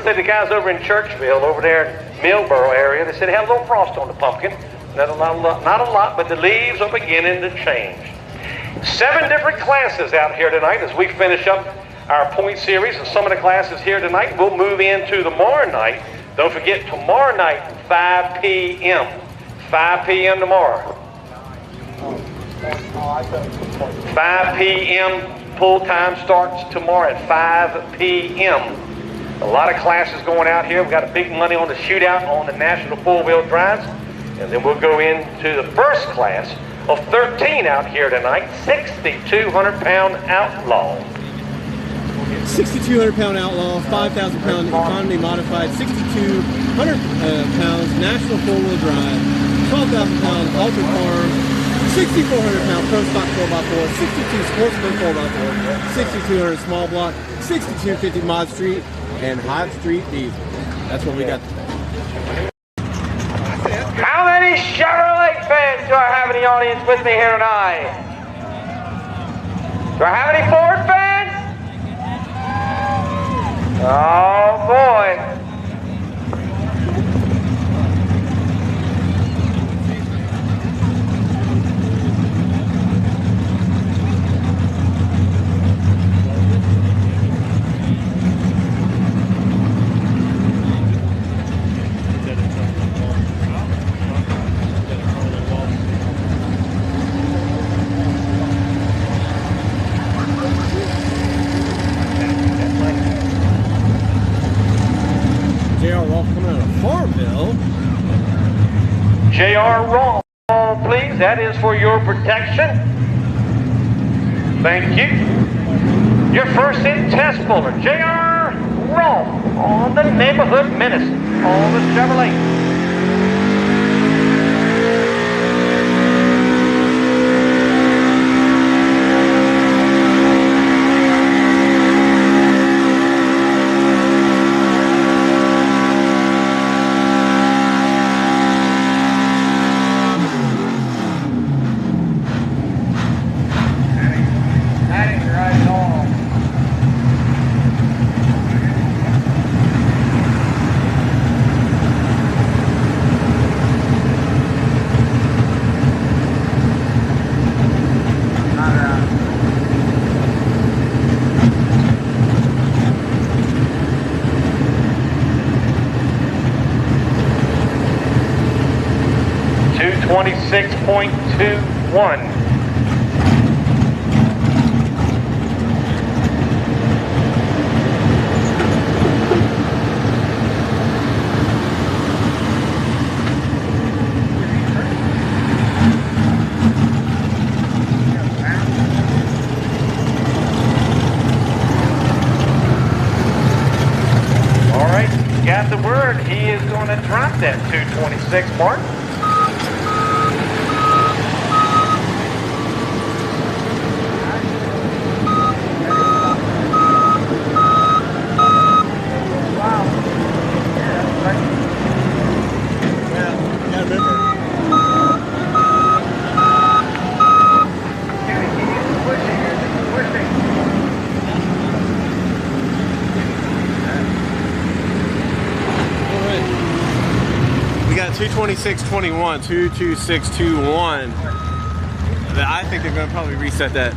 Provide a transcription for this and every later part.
say the guys over in Churchville, over there in Millboro area, they said they had a little frost on the pumpkin. Not a lot, but the leaves are beginning to change. 7 different classes out here tonight as we finish up our point series. And some of the classes here tonight, we'll move into tomorrow night. Don't forget, tomorrow night, 5 p.m. 5 p.m. tomorrow. 5 p.m. Pull time starts tomorrow at 5 p.m. A lot of classes going out here. We've got a big money on the shootout on the National Four-Wheel Drives. And then we'll go into the first class of 13 out here tonight, 6,200-pound Outlaw. 6,200-pound Outlaw, 5,000-pound economy modified, 6,200 pounds National Four-Wheel Drive, 12,000-pound Ultra Farm, 6,400-pound Pro Stock 4x4, 62 Sportsman 4x4, 6,200 Small Block, 6,250 Mod Street, and Hot Street Diesel. That's what we got. How many Chevrolet fans do I have in the audience with me here tonight? Do I have any Ford fans? Oh boy. J.R. Wrong, please. That is for your protection. Thank you. Your first in test puller, J.R. Wrong, on the Neighborhood Menace, on the Chevrolet. .21. All right, got the word. He is going to drop that 226 mark. We got 226.21, 226.21. I think they're going to probably reset that.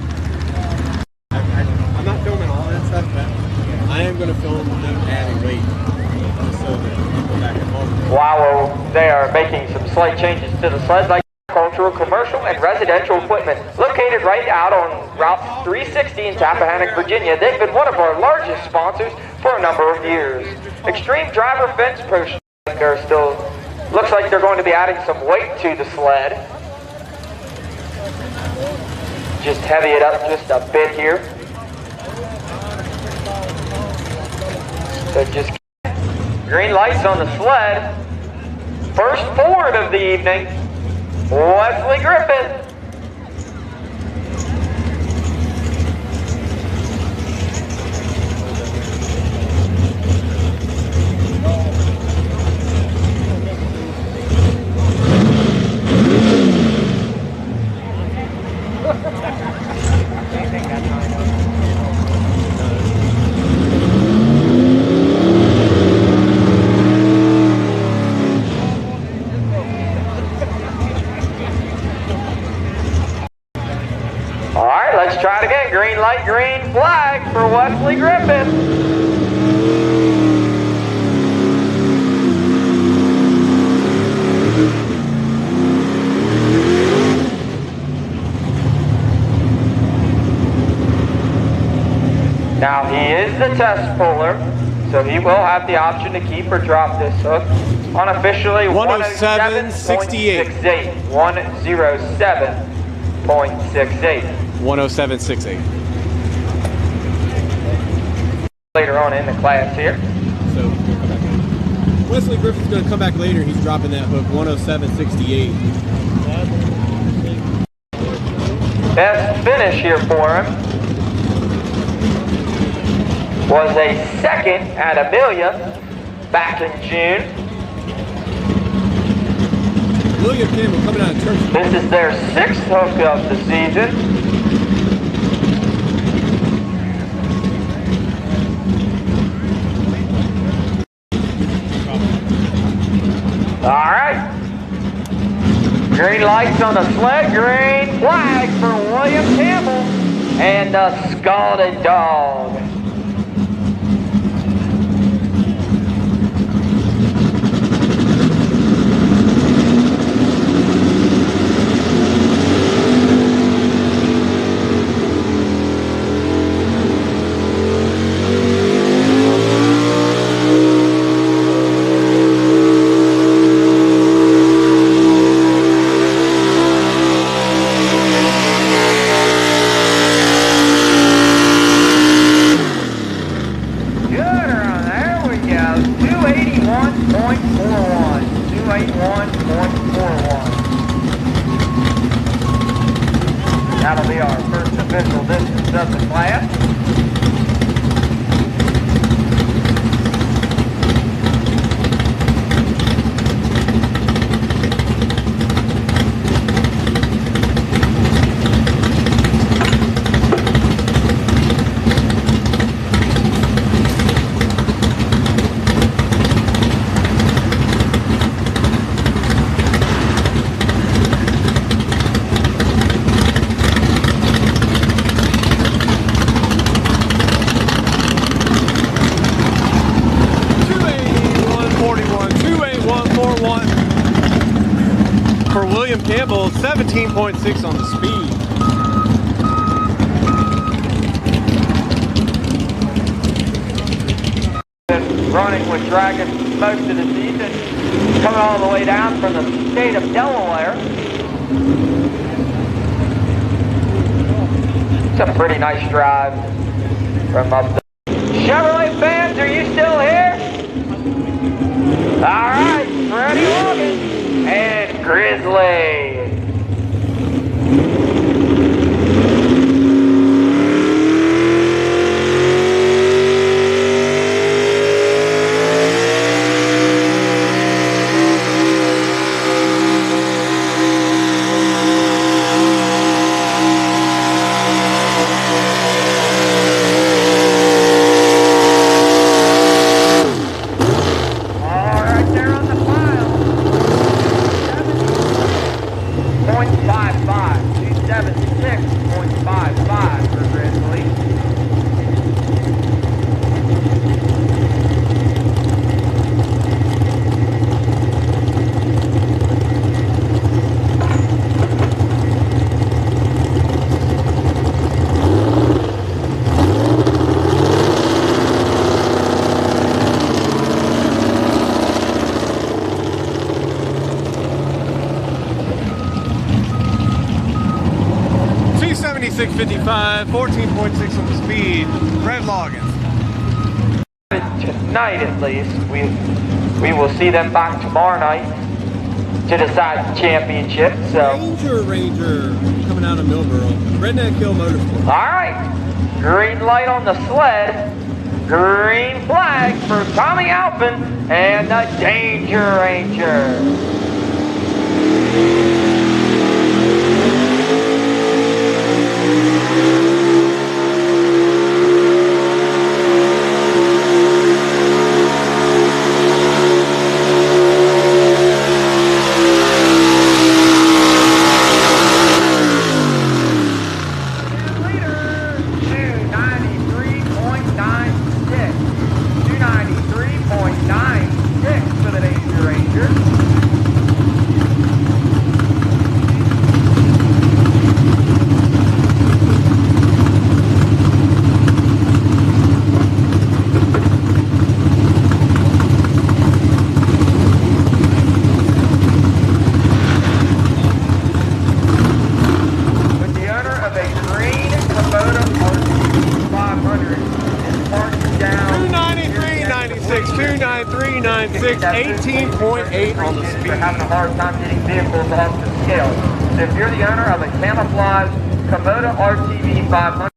I'm not filming all that stuff, but I am going to film them adding weight. So that people back at home. Wow, they are making some slight changes to the sled, like agricultural, commercial, and residential equipment. Located right out on Route 360 in Tappahannock, Virginia, they've been one of our largest sponsors for a number of years. Extreme driver fence push. They're still, looks like they're going to be adding some weight to the sled. Just heavy it up just a bit here. So just green lights on the sled. First Ford of the evening, Wesley Griffin. And green light, green flag for Wesley Griffin. Now he is the test puller, so he will have the option to keep or drop this hook. Unofficially 107.68. 107.68. 107.68. Later on in the class here. So Wesley Griffin's going to come back later. He's dropping that hook 107.68. Best finish here for him was a second at Amelia back in June. William Campbell coming out of church. This is their 6th hook of the season. All right. Green lights on the sled, green flag for William Campbell and the Scalded Dog. That'll be our first official distance of the class. For William Campbell, 17.6 on the speed. Been running with Dragons most of the season, coming all the way down from the state of Delaware. It's a pretty nice drive from up there. Chevrolet fans, are you still here? All right, Freddie Logan and Grizzly. .55, 14.6 on the speed. Red Loggins. Tonight, at least, we will see them back tomorrow night to decide the championship. So Ranger coming out of Millboro. Redneck Hill Motorsport. All right, green light on the sled, green flag for Tommy Alpin and the Danger Ranger. 293.96, 18.8 on the They're speed. having a hard time getting vehicles off the scale. So if you're the owner of a camouflage Komodo RTV 500,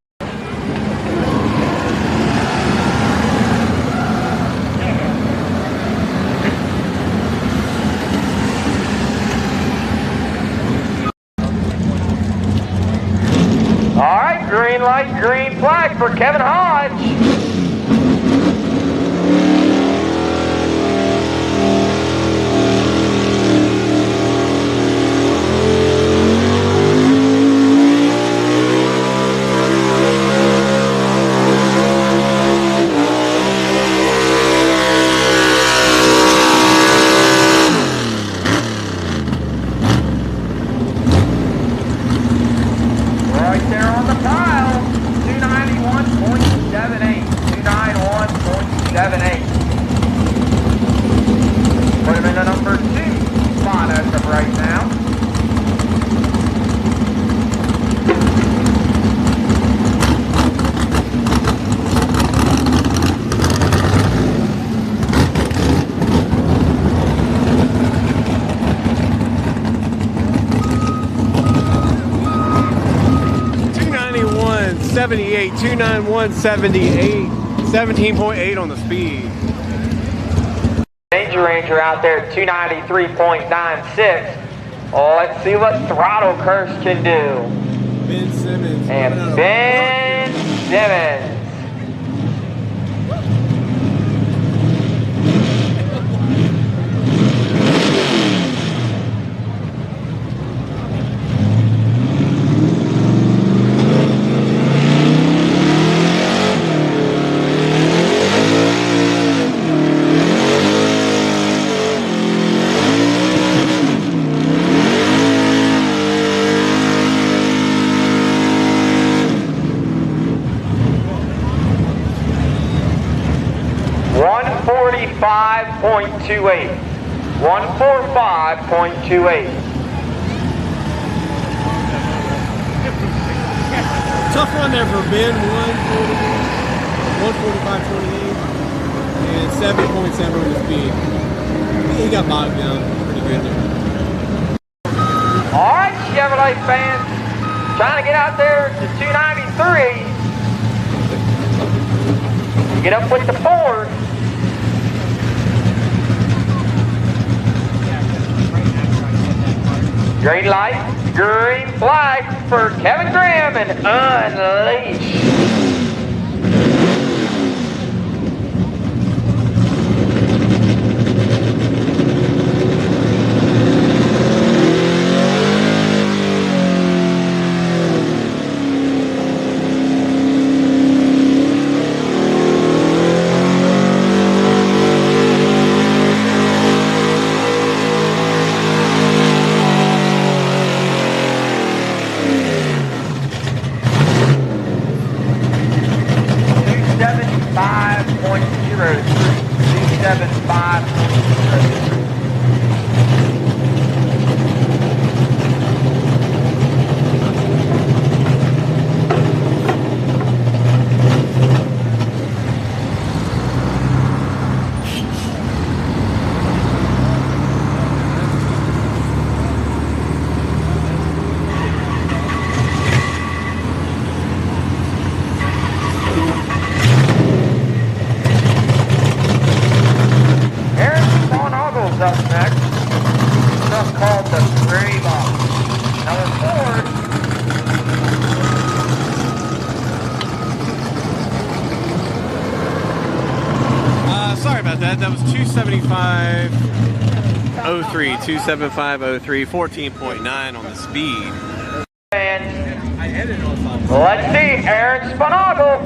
all right, green light, green flag for Kevin Hodge. Right there on the pile, 291.78, 291.78. Put him in the number 2 spot as of right now. $291.78, 291.78, 17.8 on the speed. Danger Ranger out there at 293.96. Oh, let's see what Throttle Curse can do. Ben Simmons. And Ben Simmons. .28, 145.28. Tough run there for Ben, 145.28 and 7.7 on the speed. He got bogged down pretty good there. All right, Chevrolet fans, trying to get out there to 293. Get up with the Ford. Green light, green flag for Kevin Graham and Unleash. Up next, stuff called the Gray Box. Number 4. Sorry about that. That was 275.03, 275.03, 14.9 on the speed. And let's see, Aaron Spinagle.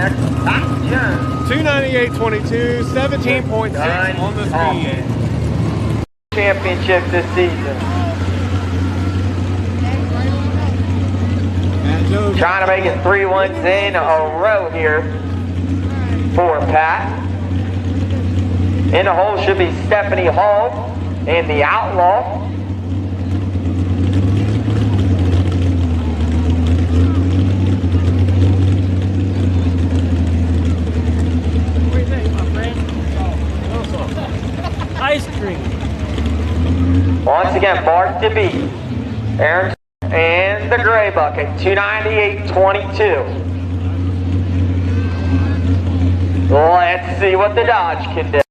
next, Pat Jones. 298.22, 17.6 on the speed. Championship this season. Trying to make it 3 wins in a row here for Pat. In the hole should be Stephanie Hall in the Outlaw. Ice cream. Once again, Bart to beat. Aaron and the gray bucket, 298.22. Let's see what the Dodge can do.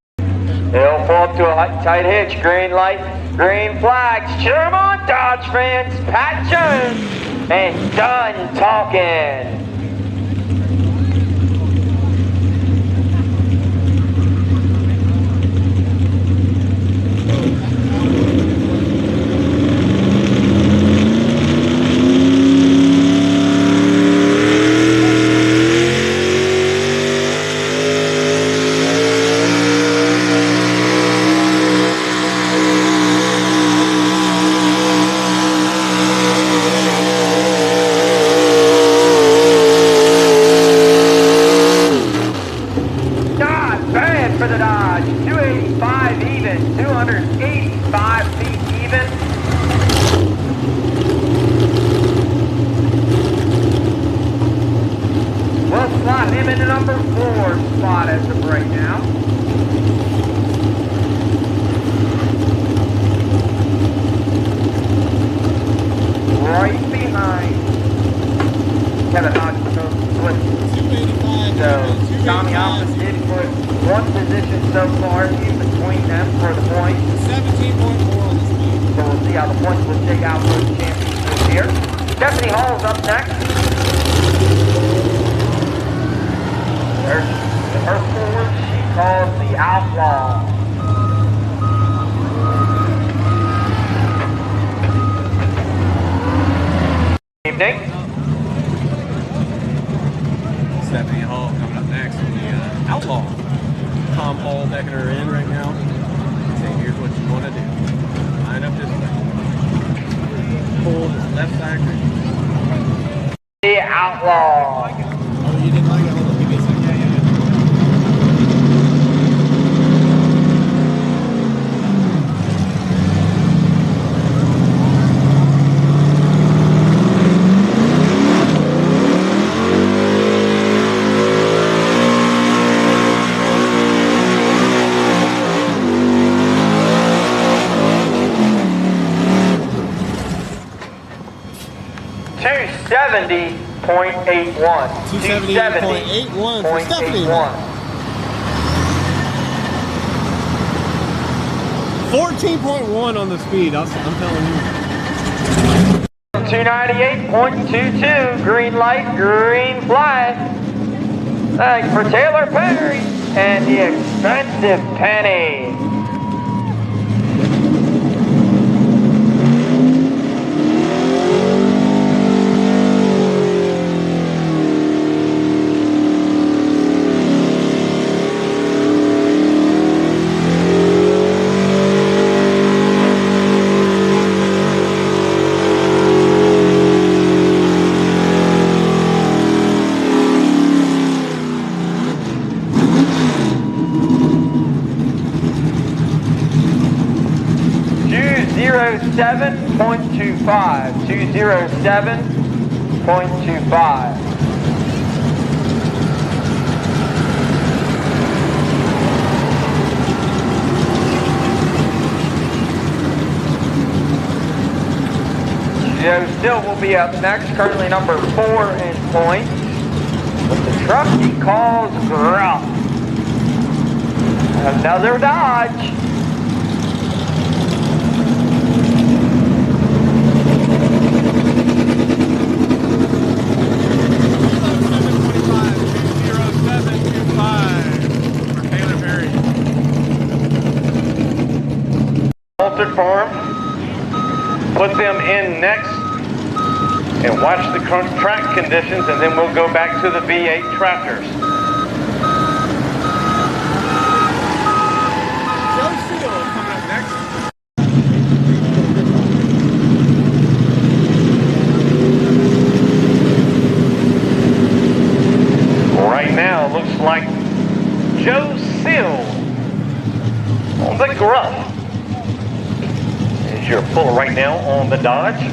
He'll pull up to a tight hitch. Green light, green flags. Cheer 'em on, Dodge fans. Pat Jones and done talking. For the Dodge, 285 even, 285 feet even. We'll slot him in the number 4 spot as of right now. Right behind Kevin Hodgson. So Tommy Hoffman did put one position so far in between them for the points. 17.4 on the speed. So we'll see how the points will shake out for the championship here. Stephanie Hall's up next. Her forward she calls the Outlaw. Evening. Stephanie Hall coming up next on the Outlaw. Tom Hall decking her in right now. Saying, here's what you want to do. Line up this way. Pull this left side green. The Outlaw. Oh, you didn't like it? Hold on, give me a second. Yeah. 270.81. 270.81 for Stephanie. 14.1 on the speed, I'm telling you. 298.22, green light, green flag. Thanks for Taylor Perry and the expensive penny. .25, 207.25. Joe Still will be up next, currently number 4 in points. With the truck he calls Gruff. Another Dodge. Farm, put them in next and watch the track conditions, and then we'll go back to the V8 tractors. like Joe Sill on the Gruff. Is your puller right now on the Dodge.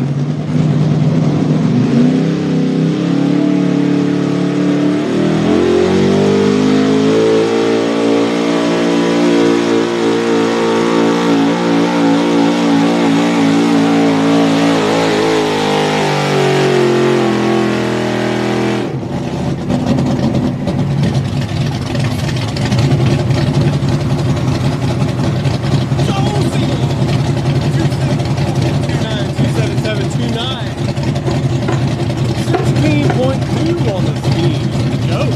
On the speed. Joe.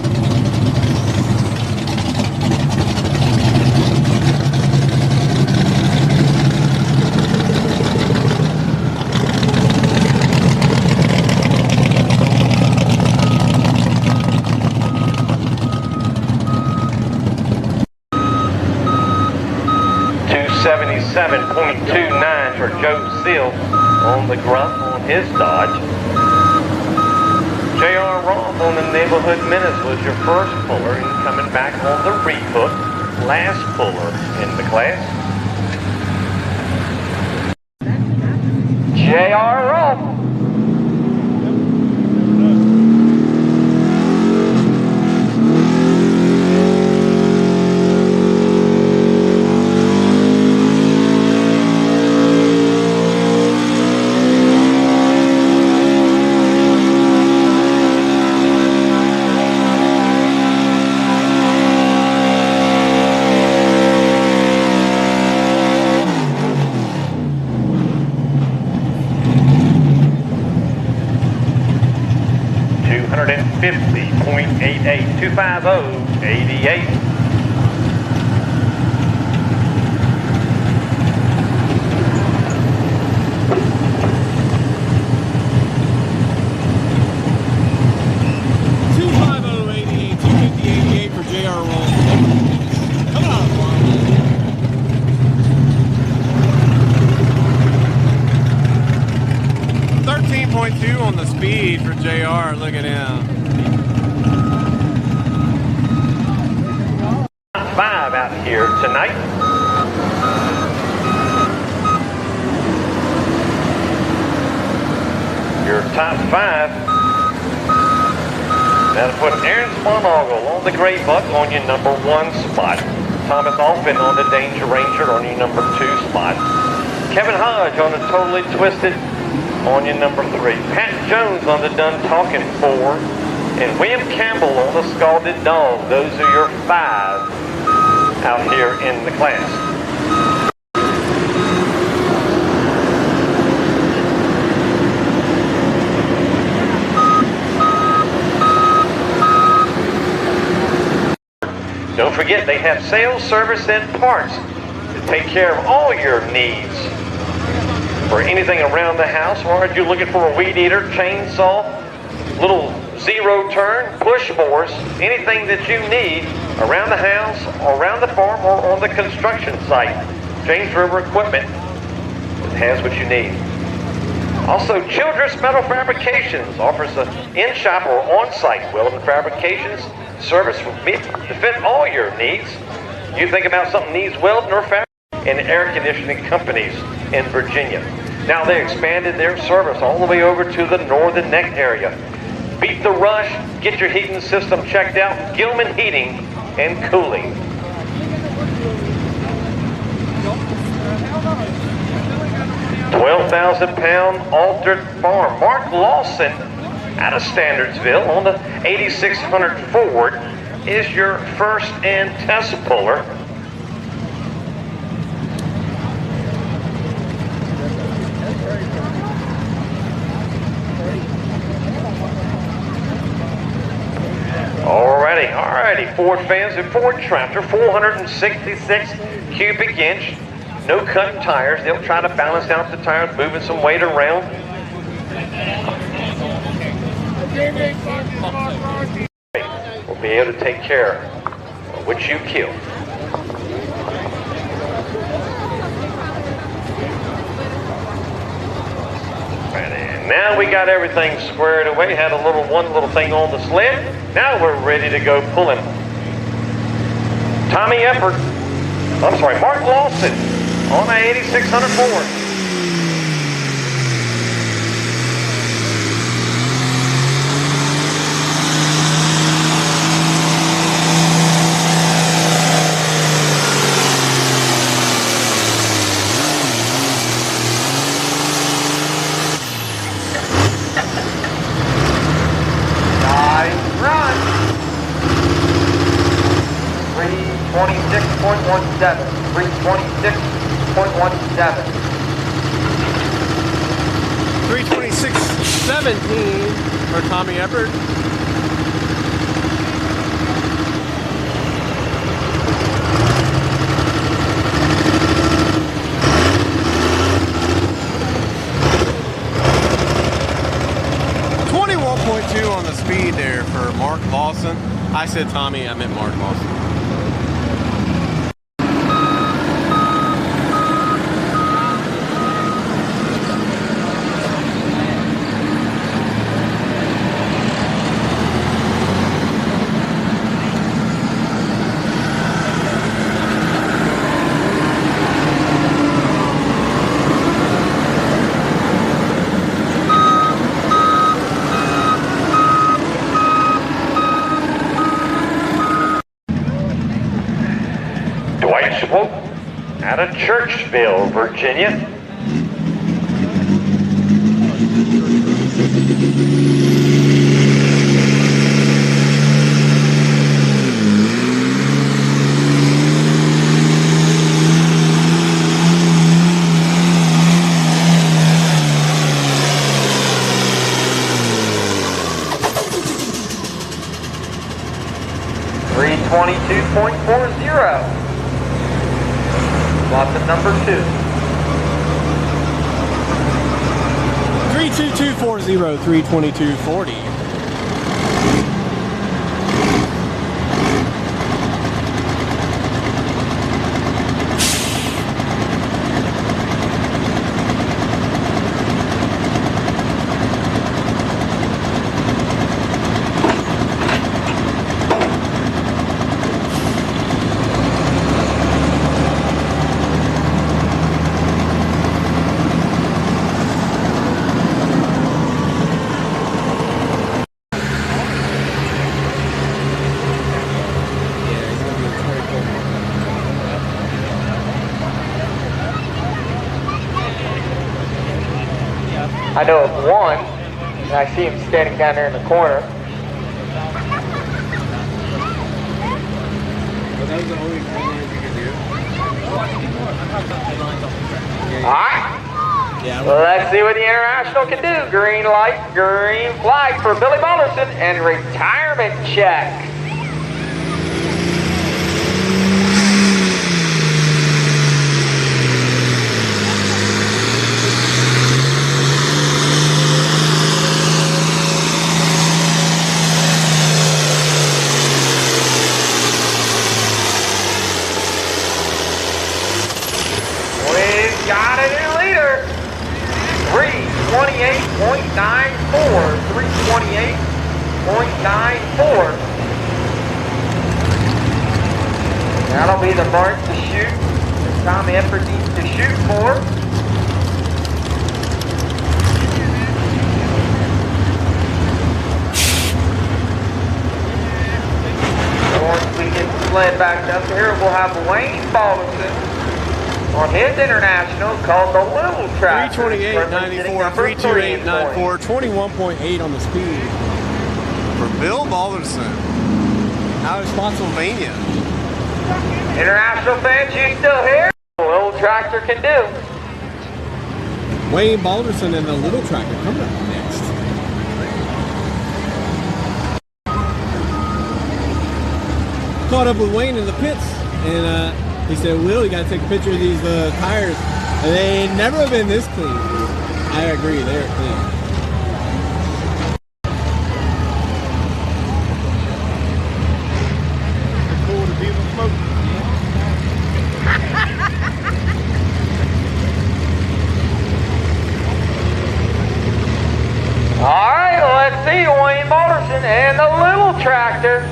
277.29 for Joe Seal on the Grunt on his Dodge. J.R. Roth on the Neighborhood Menace was your first puller, and coming back on the Rehook, last puller in the class. J.R. Roth. $250.88, 250.88. For J.R. Roll. Come on, Juan. 13.2 on the speed for JR. Look at him. 5 out here tonight. Your top 5. That'll put Aaron Sponogle on the Gray Buck on your number 1 spot. Thomas Alfin on the Danger Ranger on your number 2 spot. Kevin Hodge on the Totally Twisted on your number 3. Pat Jones on the Done Talking 4. And William Campbell on the Scalded Dog. Those are your 5 out here in the class. Don't forget, they have sales, service, and parts to take care of all your needs. For anything around the house, or are you looking for a weed eater, chainsaw, little zero turn, push bores, anything that you need around the house, or around the farm, or on the construction site, James River Equipment has what you need. Also, Childress Metal Fabrications offers an in-shop or on-site welding fabrications service to fit all your needs. You think about something needs welding or fabrication, and air conditioning companies in Virginia. Now they expanded their service all the way over to the Northern Neck area. Beat the rush, get your heating system checked out. Gilman Heating and Cooling. £12,000 altered farm. Mark Lawson out of Standardsville on the 8600 Ford is your first and test puller. Alrighty, Ford fans and Ford tractor, 466 cubic inch, no cut tires. They'll try to balance out the tires, moving some weight around. We'll be able to take care of what you kill. And now we got everything squared away. Had one little thing on the sled. Now we're ready to go pull him Tommy Effort. I'm sorry, Mark Lawson on the 8600 Ford. Run. 326.17. 326.17. 326.17 for Tommy Eppert. On the speed there for Mark Lawson. I said Tommy, I meant Mark Lawson. Out of Churchville, Virginia. .40. Lots of number 2. 32240, 32240. I know of one, and I see him standing down there in the corner. Alright. Yeah, let's see what the International can do. Green light, green flag for Billy Balderson and retirement check. Got it in leader. 328.94. 328.94. That'll be the mark to shoot. Tommy Effort needs to shoot for. Once we get the sled back up here, we'll have Wayne Balderson on his International called the Little Tractor. 328.94, 328.94, 21.8 on the speed for Bill Balderson out of Spotsylvania. International fans, you still here? The Little Tractor can do. Wayne Balderson and the Little Tractor coming up next. Caught up with Wayne in the pits, and he said, Will, you got to take a picture of these tires. And they ain't never been this clean. I agree, they're clean. Cool to be smoke. All right, let's see Wayne Balderson and the Little Tractor.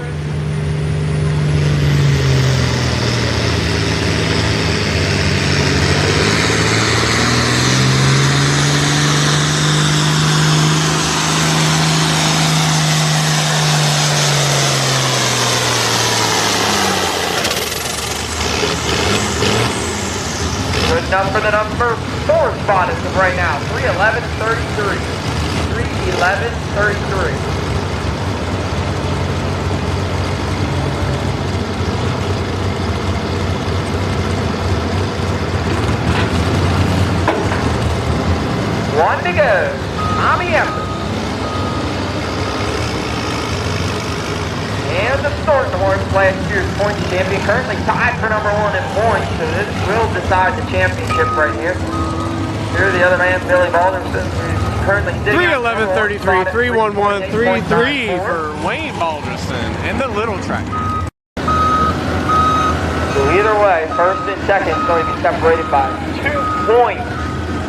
up for the number 4 spot as of right now. 3:11:33. 3:11:33. One to go. Tommy Effort. And the Thornton Horse, last year's points champion, currently tied for number 1 in points, so this will decide the championship right here. Here's the other man, Billy Balderson, who's currently sitting 3:11:33, 3:11:33 for Wayne Balderson and the little tractor. So either way, first and second is going to be separated by 2 points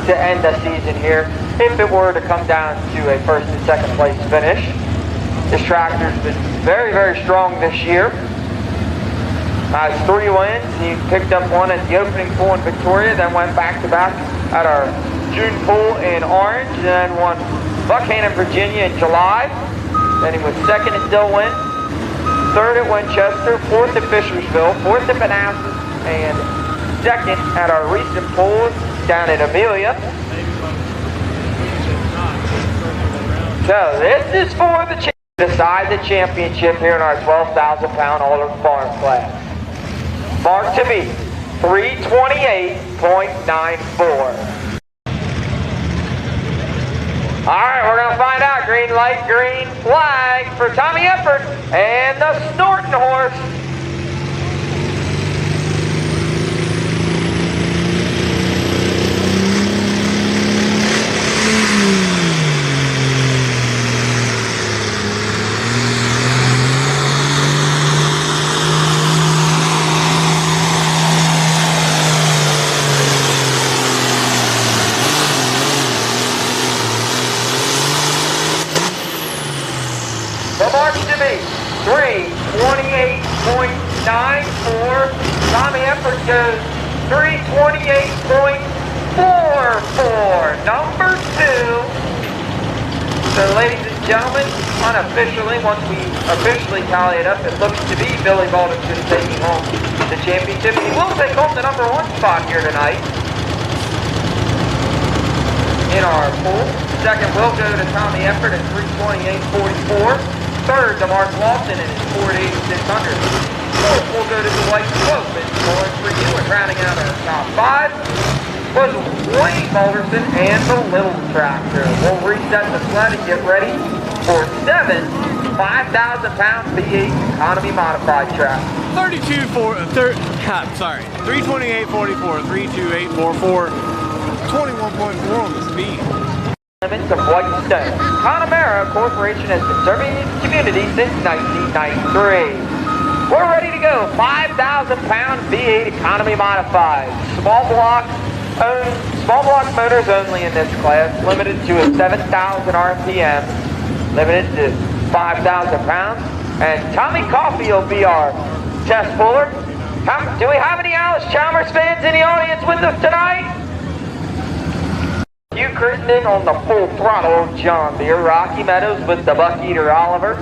to end the season here, if it were to come down to a first and second place finish. This tractor's been very, very strong this year. Has 3 wins. He picked up one at the opening pool in Victoria, then went back-to-back at our June pool in Orange, and then won Buckhannon, Virginia in July. Then he was second at Dillwyn, third at Winchester, fourth at Fishersville, fourth at Manassas, and second at our recent pool down in Amelia. So this is for the decide the championship here in our 12,000-pound Alder Farm class. Mark to beat, 3:28.94. All right, we're going to find out. Green light, green flag for Tommy Effort and the Thornton Horse. The mark to be 3:28.94. Tommy Effort goes 3:28.44. Number 2. So ladies and gentlemen, unofficially, once we officially tally it up, it looks to be Billy Balderson taking home the championship. He will take home the number 1 spot here tonight in our pool. Second will go to Tommy Effort at 3:28.44. Third to Mark Lawson in his Ford 8600. Fourth will go to Dwight Swope in Florence for you, and rounding out our top 5 was Wayne Balderson and the Little Tractor. We'll reset the sled and get ready for 7 5,000-pound V8 economy modified tracks. 3:28.44, 3:28.44, 21.4 on the speed. Elements of Whitestone. Connemara Corporation has been serving its community since 1993. We're ready to go. 5,000-pound V8 economy modified. Small block motors only in this class, limited to a 7,000 RPM, limited to 5,000 pounds. And Tommy Coffey will be our test puller. Do we have any Alice Chalmers fans in the audience with us tonight? Hugh Crittenden on the full throttle John Deere. Rocky Meadows with the Buckeater Oliver.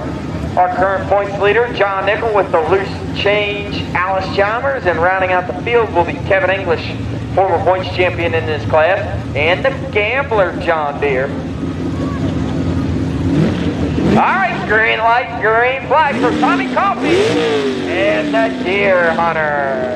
Our current points leader, John Nickel, with the loose change Alice Chalmers. And rounding out the field will be Kevin English, former points champion in this class, and the Gambler John Deere. All right, green light, green flag for Tommy Coffey and the Deer Hunter.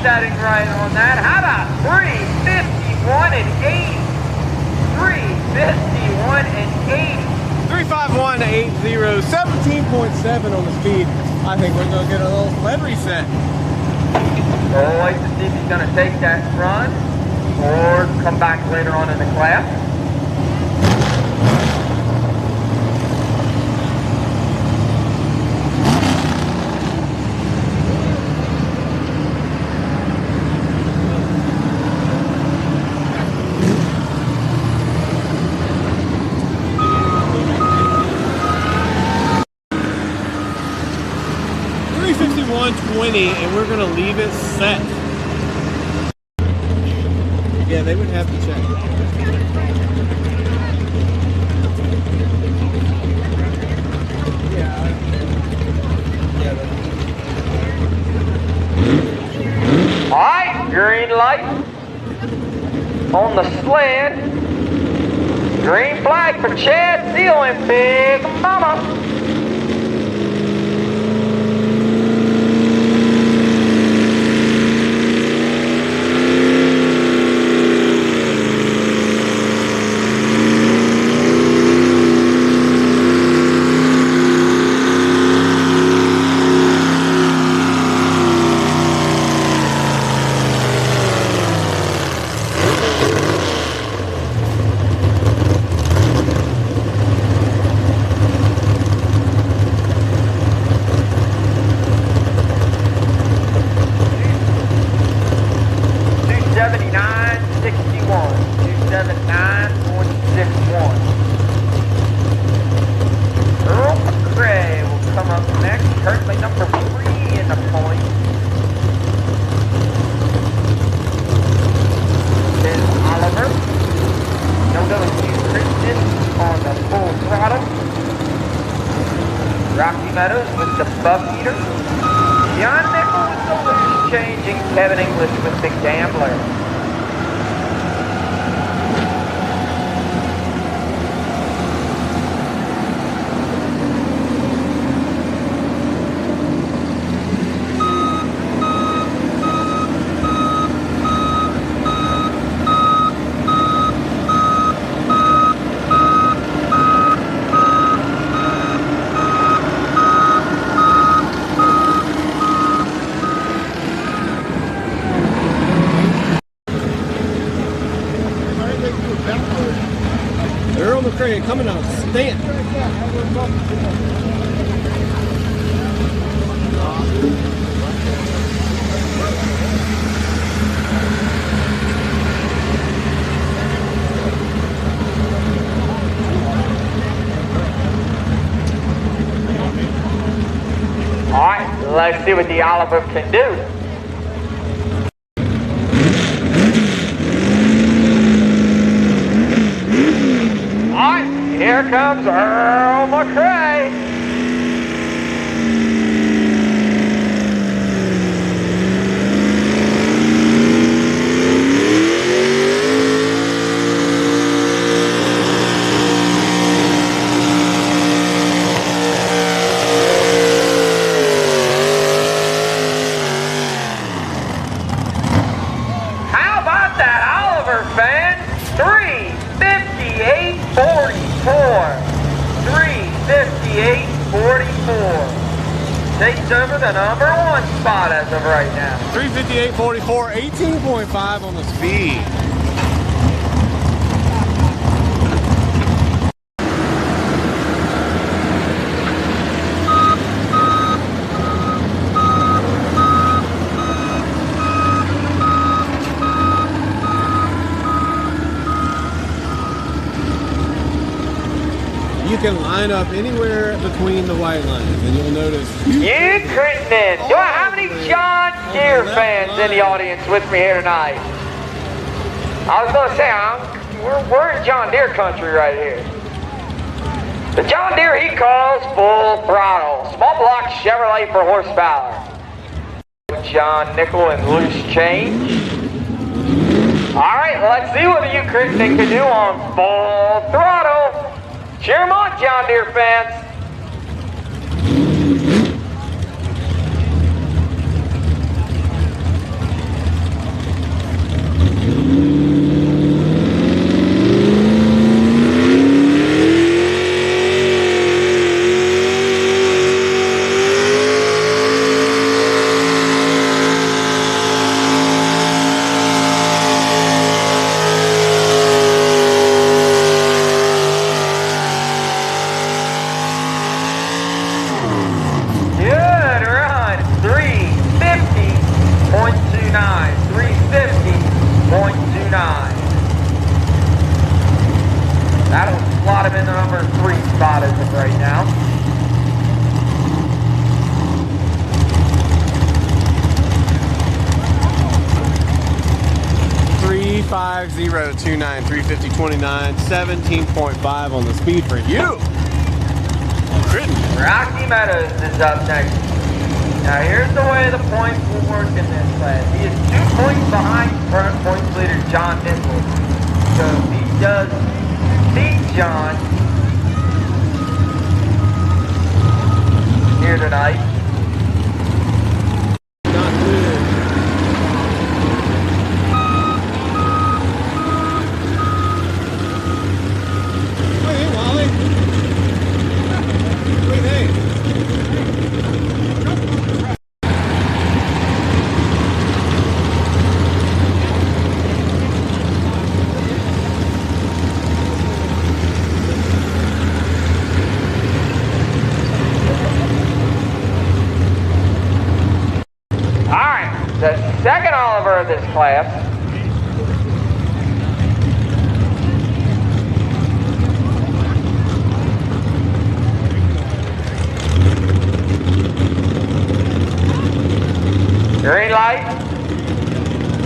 Setting right on that. How about 3:51 and 8? 3:51 and 8. 3:51.80, 17.7 on the speed. I think we're going to get a little sled reset. We'll wait to see if he's going to take that run or come back later on in the class. penny, and we're gonna leave it set. Yeah, they would have to check. All right, green light on the sled. Green flag for Chad Seal and Big Mama. Coming out, stand. All right, let's see what the Oliver can do. Here comes Earl McCray. How about that, Oliver fan? 358.44. Takes over the #1 spot as of right now. 358.44, 18.5 on the speed. You can line up anywhere between the white lines, and you'll notice. You Crittenden! Do I have any John Deere fans in the audience with me here tonight? I was going to say, we're in John Deere country right here. The John Deere he calls full throttle. Small block Chevrolet for horsepower. John Nickel and loose change. All right, let's see what you Crittenden can do on full throttle. Cheer 'em on, John Deere fans. 35029 35029 17.5 on the speed for you. Rocky Meadows is up next. Now here's the way the points will work in this class. He is 2 points behind current points leader John Nichols. So if he does beat John here tonight, Not good. Hey, Wally. Wait, hey. the second Oliver of this class. Green light,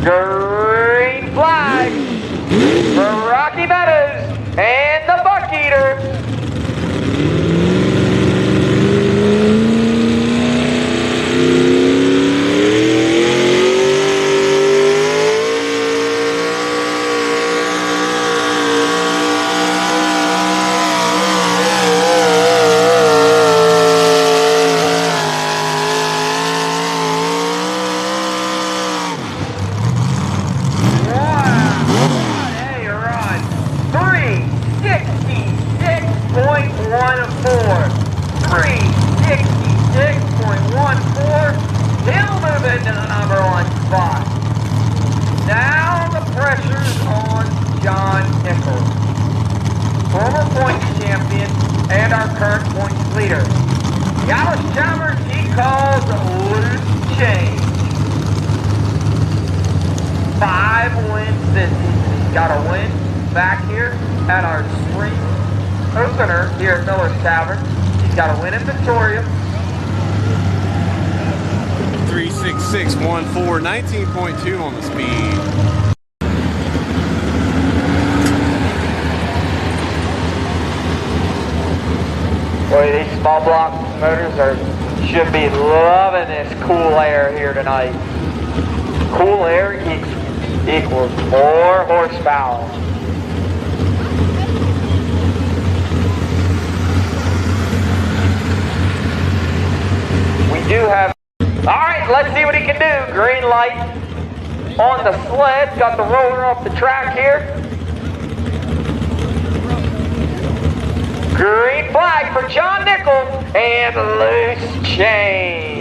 green flag for Rocky Meadows and the Buck Eater. Tavern. He's got a win in Victoria. 36614, 19.2 on the speed. Boy, these small block motors should be loving this cool air here tonight. Cool air equals more horsepower. Do have, all right, let's see what he can do. Green light on the sled, got the roller off the track here. Green flag for John Nichols and loose change.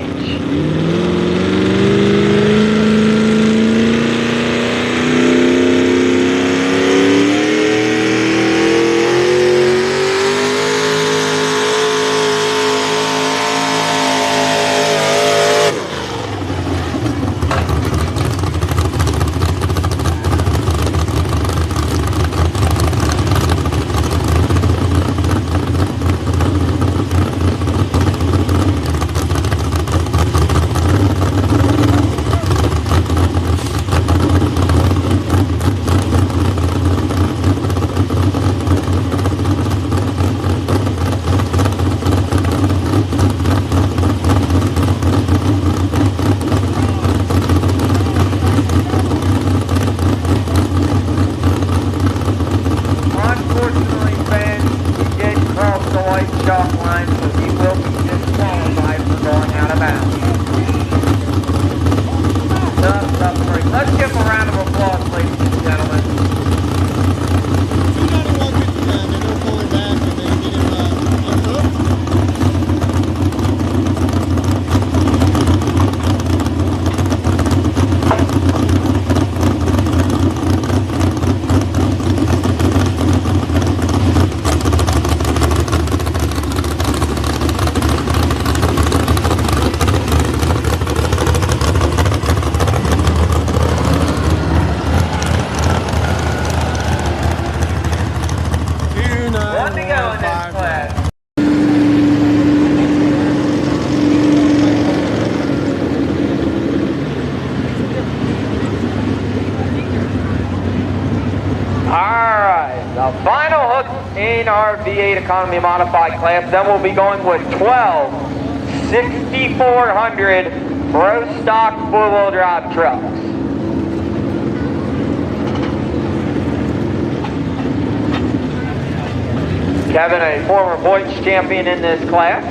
Final hook in our V8 Economy Modified class. Then we'll be going with 12 6400 Pro Stock 4-wheel drive trucks. Kevin, a former points champion in this class.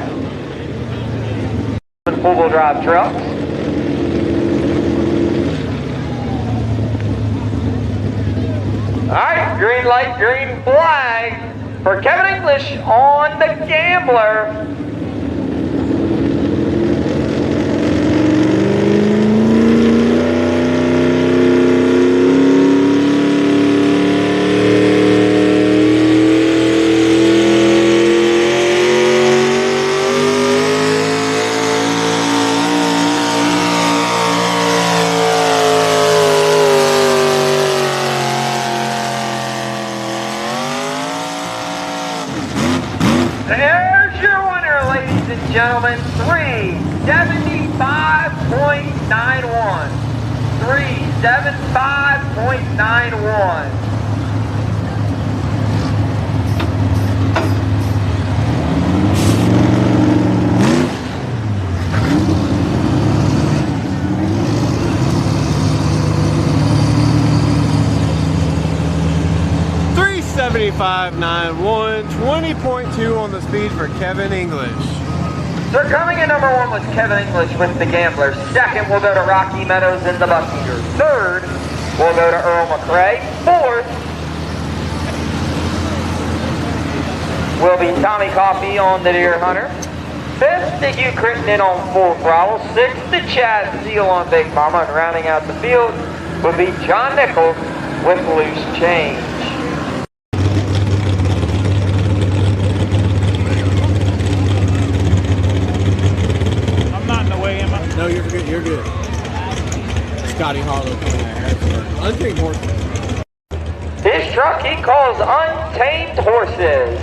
4-wheel drive trucks. All right, green light, green flag for Kevin English on the Gambler. There's your winner, ladies and gentlemen, 375.91. 375.91. $375.91, 20.2 on the speed for Kevin English. So coming in number 1 was Kevin English with the Gambler. Second, we'll go to Rocky Meadows in the Buccaneer. Third, we'll go to Earl McRae. Fourth, will be Tommy Coffey on the Deer Hunter. Fifth, to Hugh Crittenden on Full Throttle. Sixth, to Chad Steele on Big Mama. And rounding out the field will be John Nichols with Loose Change. No, you're good. You're good. Scotty Harlow coming out here. Untamed horses. His truck he calls Untamed Horses.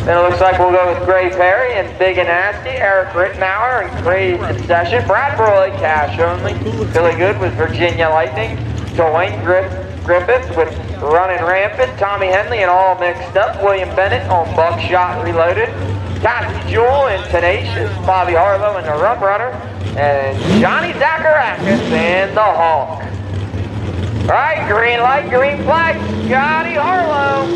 Then it looks like we'll go with Gray Perry and Big and Nasty, Eric Rittenauer and Crazy Obsession, Brad Broy, Cash Only, Billy Good with Virginia Lightning, Dwayne Griffith with Running Rampant, Tommy Henley and All Mixed Up, William Bennett on Buckshot Reloaded, Kathy Jewell and Tenacious, Bobby Harlow and the Rum Runner, and Johnny Zacharakis and the Hawk. All right, green light, green flag, Johnny Harlow.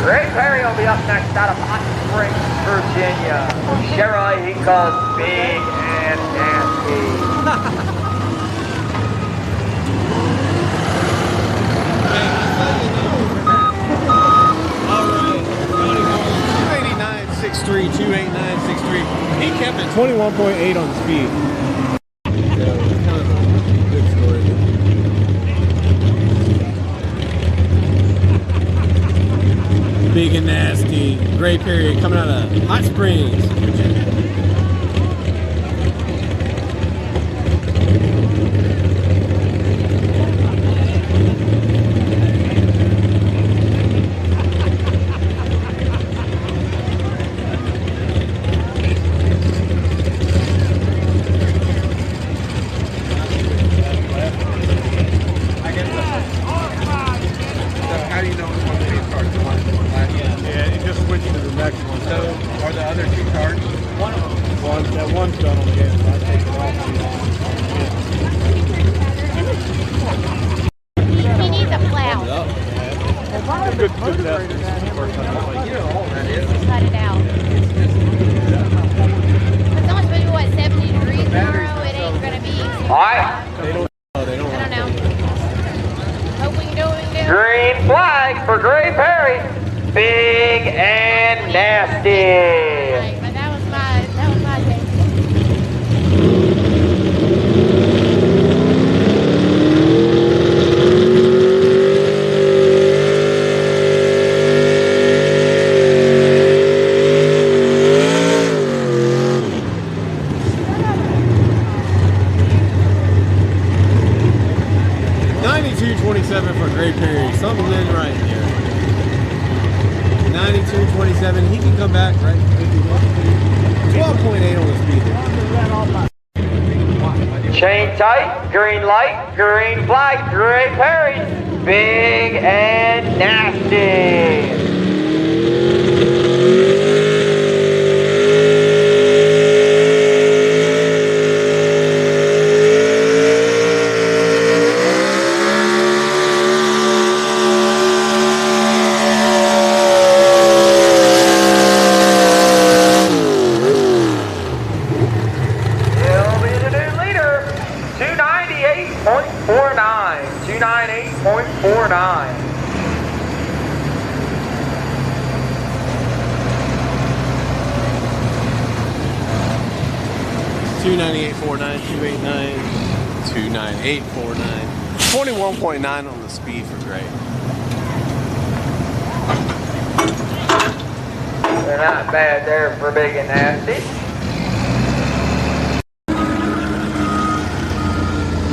Ray Perry will be up next out of Hot Springs, Virginia. Chevrolet he calls Big and Nasty. All right, 289.63, 289.63. He kept it 21.8 on the speed. So, kind of a good story. Big and Nasty, Gray Perry coming out of Hot Springs, Virginia. How do you know which one of these cards? Yeah, it just switched to the next one. So, are the other two cards? One Cut it out. It's only supposed to be, what, 70 degrees tomorrow? It ain't gonna be. All right. They don't. I don't know. Hope we can do what we can do. Green flag for Gray Perry. Big and nasty. Right, but that was my take. For Gray Perry. Something's in right here. 92.27. He can come back, right? 12.8 on the speed. Chain tight, green light, green flag, Gray Perry. Big and nasty. $298.49, 21.9 on the speed for Gray. They're not bad there for big and nasty.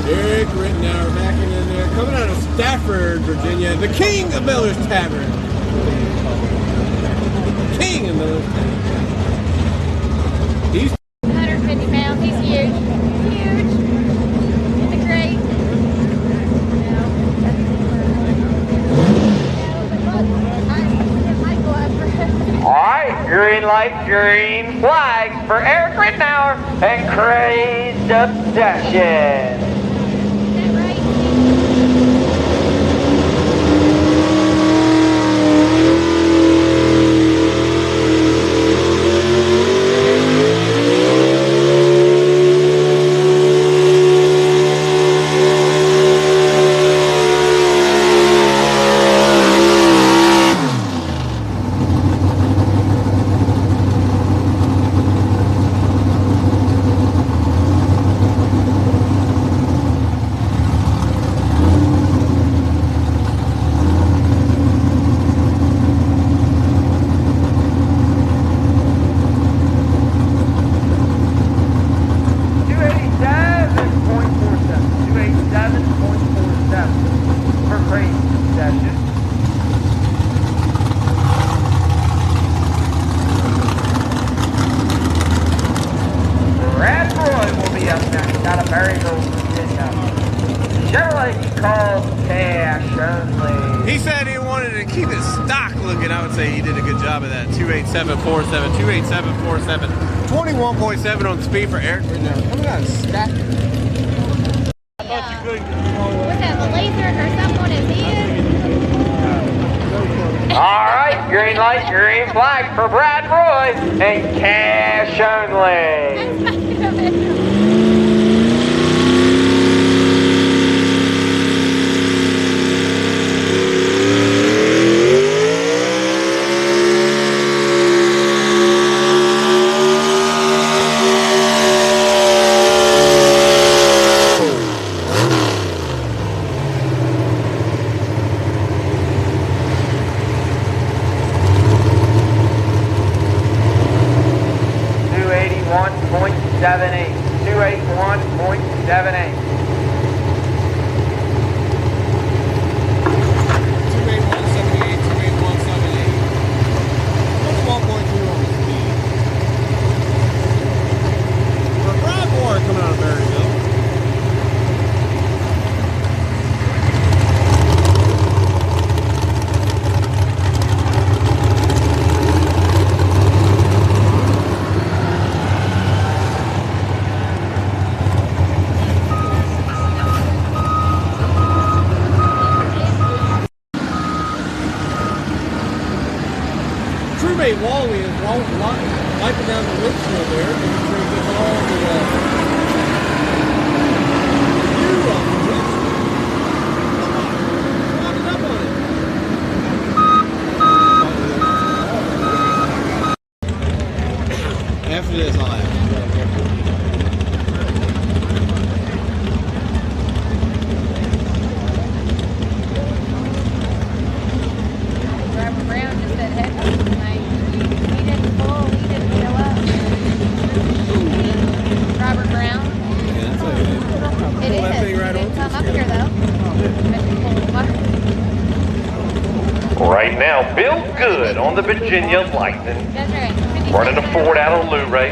Eric Rittenauer backing in there, coming out of Stafford, Virginia, the king of Miller's Tavern. King of Miller's Tavern. He's 150 pounds. He's huge. Huge. It's a great. All right, green light, green flag for Eric Rittenauer and Crazed Obsession. He said he wanted to keep it stock looking. I would say he did a good job of that. 28747, 28747, 21.7 on the speed for Eric right now. Coming out of stack. I thought you couldn't. Was that the laser or something on his head? All right, green light, green flag for Brad Roy and cash only. .78. a Wally is wiping down the windshield there, making sure he gets all the view off the windshield. Come on, up on it. After this, I'll have Robert Brown just said headphones tonight. He didn't pull, he didn't show up. Robert Brown. yeah, that's okay. It Pull that is. thing right He didn't on come through up the here though. Right now, Bill Good on the Virginia Lightning. That's right. Running a Ford out of Luray.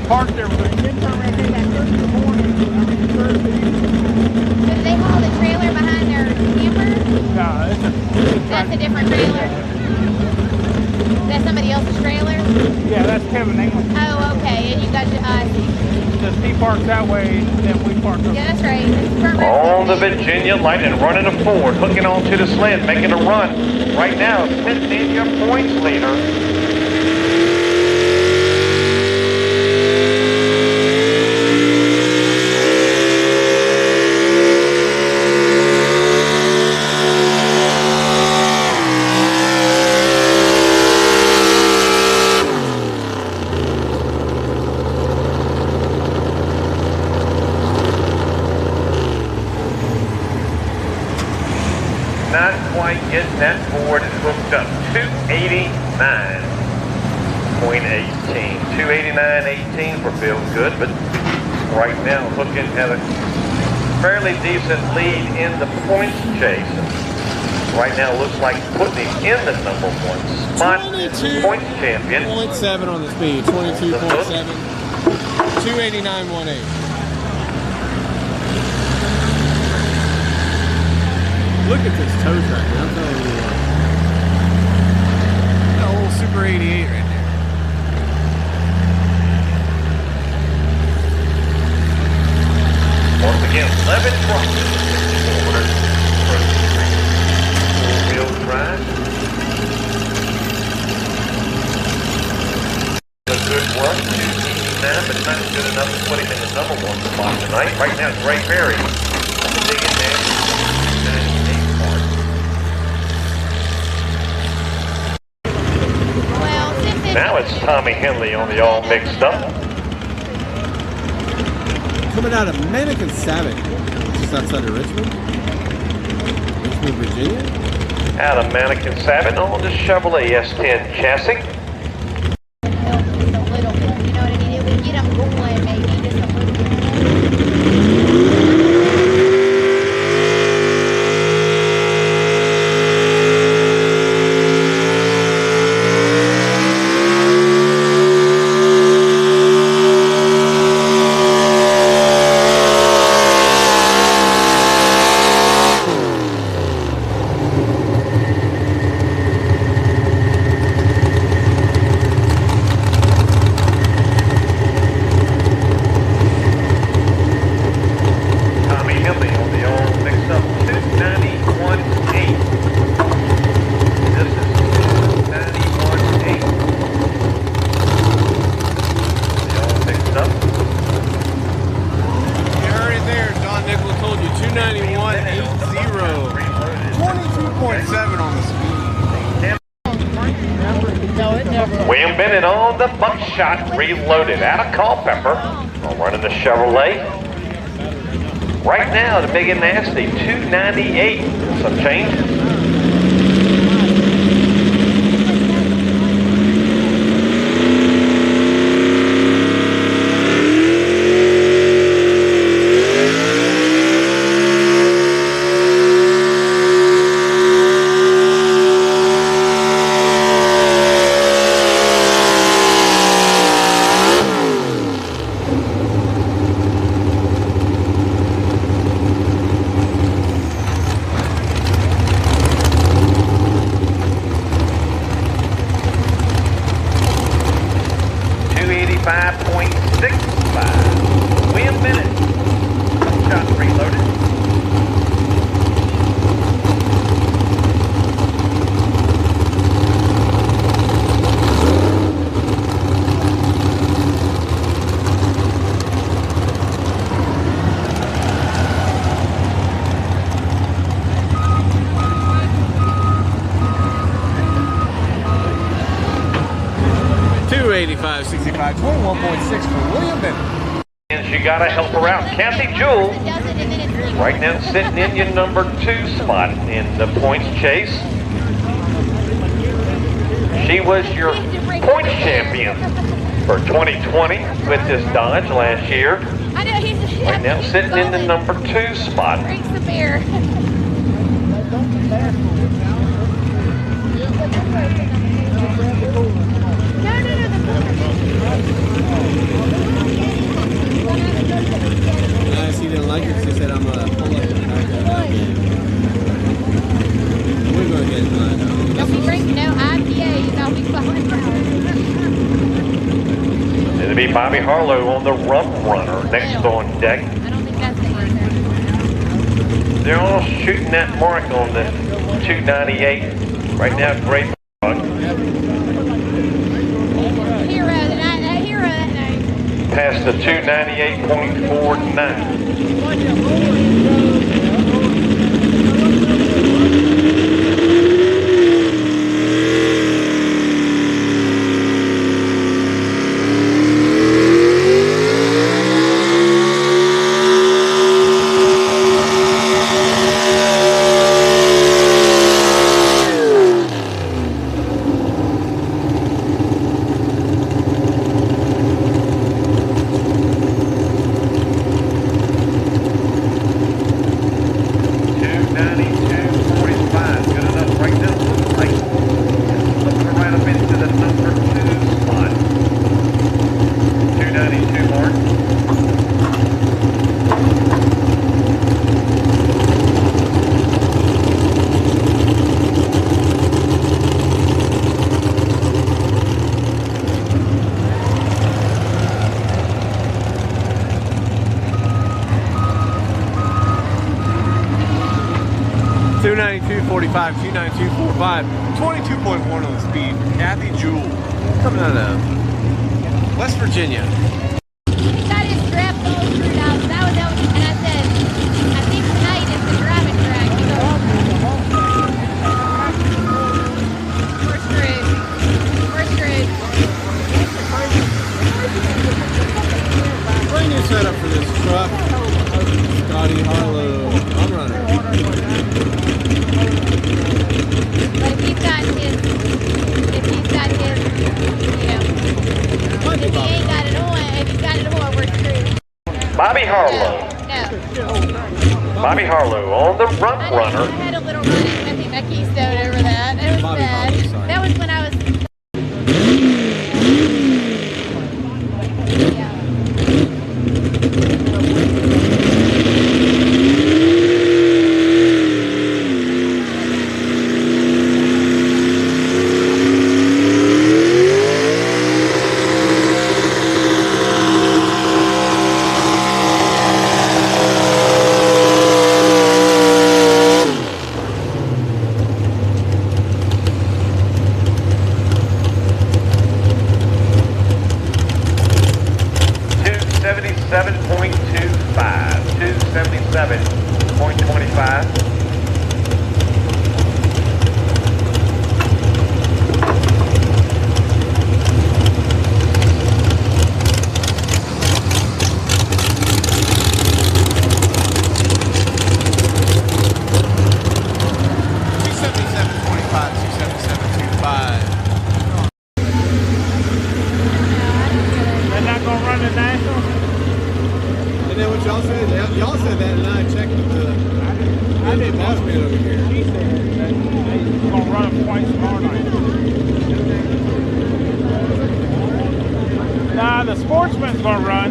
Parked there with a kid from right there. So do they haul the trailer behind their camper? That's a different trailer? That's somebody else's trailer? Yeah, that's Kevin England. Oh, okay. And you got your Just he parks that way, then we park up. yeah, that's right. That's front row. On the Virginia Lightning, running a Ford, hooking onto the sled, making a run. Right now, Pennsylvania points leader. Not quite getting that Ford hooked up. 289.18. 289.18 for Bill Good, but right now looking at a fairly decent lead in the points chase. Right now looks like putting him in the number one spot as points champion. 22.7 on the speed, 22.7, 289.18. Look at this toe track, man. I'm telling you what. That old Super 88 right there. Once again, 11 trucks in the order. Four-wheel drive. Does good work, 289, but not good enough to put him in the number one spot tonight. Right now, Gray Berry digging there. Well, since it's Now it's Tommy Henley on the all mixed up. Coming out of Mannequin Savage, just outside of Richmond, Virginia. Out of Mannequin Savin on the Chevrolet S10 chassis. help just a little bit, you know what I mean? It would get them going maybe just a little bit. Tommy Henley on the all mixed up 291.8. This is 291.8. The all mixed up. You heard it there. Don Nichols told you 291.80. 22.7 on the speed. William Bennett on the buckshot, reloaded out of Culpeper. I'm running the Chevrolet. Right now, the big and nasty, 298. Some changes. .65. 1 minute. Shot reloaded. $285.65, 21.6 for William Bennett. And you got to help her out. Kathy Jewell, It does it and then it's right now sitting in your number 2 spot in the points chase. She was your points champion for 2020 with this Dodge last year. I know he's Right now sitting in the number 2 spot. Drinks the beer. She didn't like it. She said, I'm going to pull up and back up again. We're going to get mine. Don't be drinking no IPAs. I'll be fine. It'll be Bobby Harlow on the Rump Runner next on deck. I don't think that's the answer. They're all shooting that mark on the 298. Right now, great. Hero that night. Past the 298.49. $292.45, $292.45, 22.1 on the speed. Kathy Jewell, coming out of West Virginia. That is strap all screwed out. That was, and I said, I think tonight is the driving track. He goes, we're screwed. We're screwed. Brand new setup for this truck. Scotty Harlow, home runner. But if he's got his, you know, if he ain't got it on, if he's got it on, we're screwed. Bobby Harlow. No. Bobby Harlow on the Rump I Runner. had a little run in my keystone over that. It was Bobby bad. Harlow, sorry. That was when I was. Yeah. 277.25. Y'all said that, and I checked with the boss man over here. He said that he's going to run them twice tomorrow night. Nah, the Sportsman's going to run.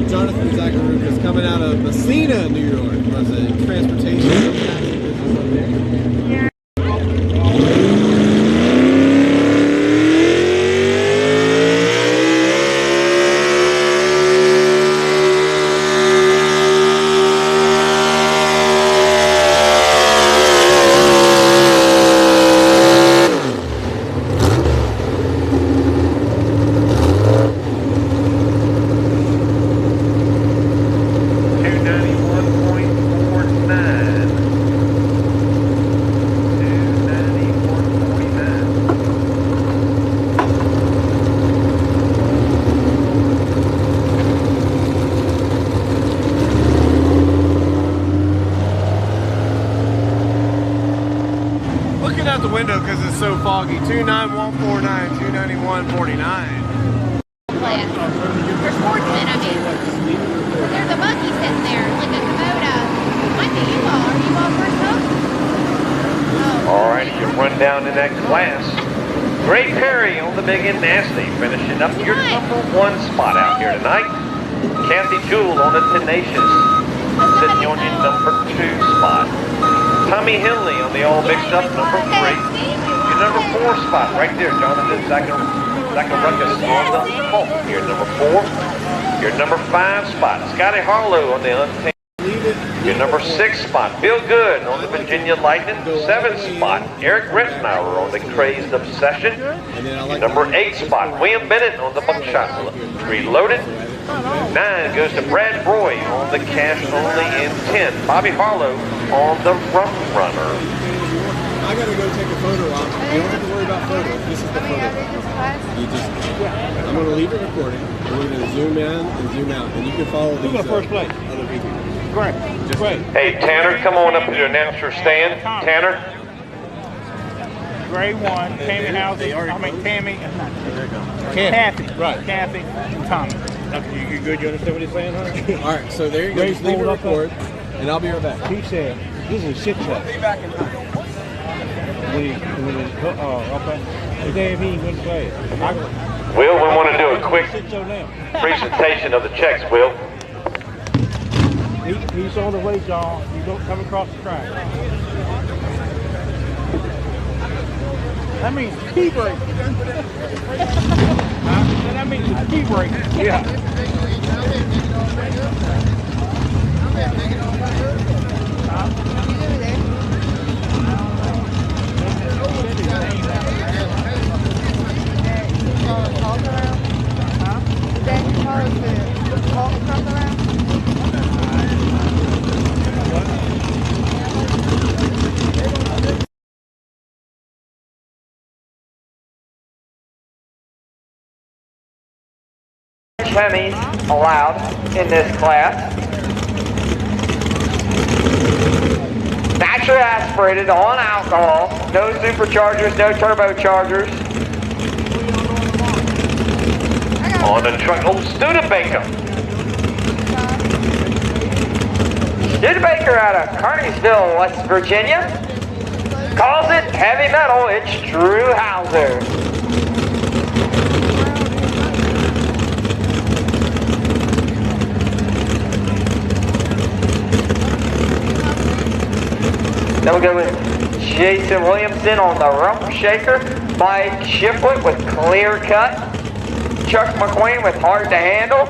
Jonathan Zacharuk is coming out of Messina, New York. Runs a transportation business up there. window because it's so foggy. 29149, 29149. Class. For sportsmen, I mean. There's a monkey sitting there, like a Komodo. Might be you all. Are you all first hook? Oh. All right, you run down in that class. Gray Perry on the big and nasty, finishing up your #1 spot out here tonight. Kathy Jewell on the tenacious, sitting on your #2 spot. Tommy Henley on the all mixed up #3. Your #4 spot right there, Jonathan Zacharukis on the pulp, your #4. Your #5 spot, Scotty Harlow on the untamed. Your #6 spot, Bill Good on the Virginia Lightning. 7th spot, Eric Rittenauer on the Crazed Obsession. Your #8 spot, William Bennett on the Buckshot Reloaded. 9 goes to Brad Roy on the Cash Only. In 10, Bobby Harlow on the Rum Runner. I gotta go take a photo op. You don't have to worry about photos. This is the photo. You just, I'm gonna leave it recording. We're gonna zoom in and zoom out, and you can follow these first place? other people. Great. Great. Hey, Tanner, come on up to the announcer stand. Tanner. Grade 1, Tammy Houser, Tammy, Kathy. Right. Kathy and Tommy. Okay, you good? You understand what he's saying, huh? All right, so there you go. Just leave it record, and I'll be right back. He said, this is a shit show. Be back in time. Okay. If he wouldn't play it. Will, we want to do a quick presentation of the checks, Will. He's on the way, John. You don't come across the track. That means key break. That means a key break. Yeah. Hemis allowed in this class. Naturally aspirated on alcohol, no superchargers, no turbochargers. On the truck, old Studebaker. Studebaker out of Kearneysville, West Virginia. Calls it heavy metal, it's Drew Hauser. Then we go with Jason Williamson on the Rump Shaker, Mike Shiplet with Clear Cut, Chuck McQueen with Hard to Handle,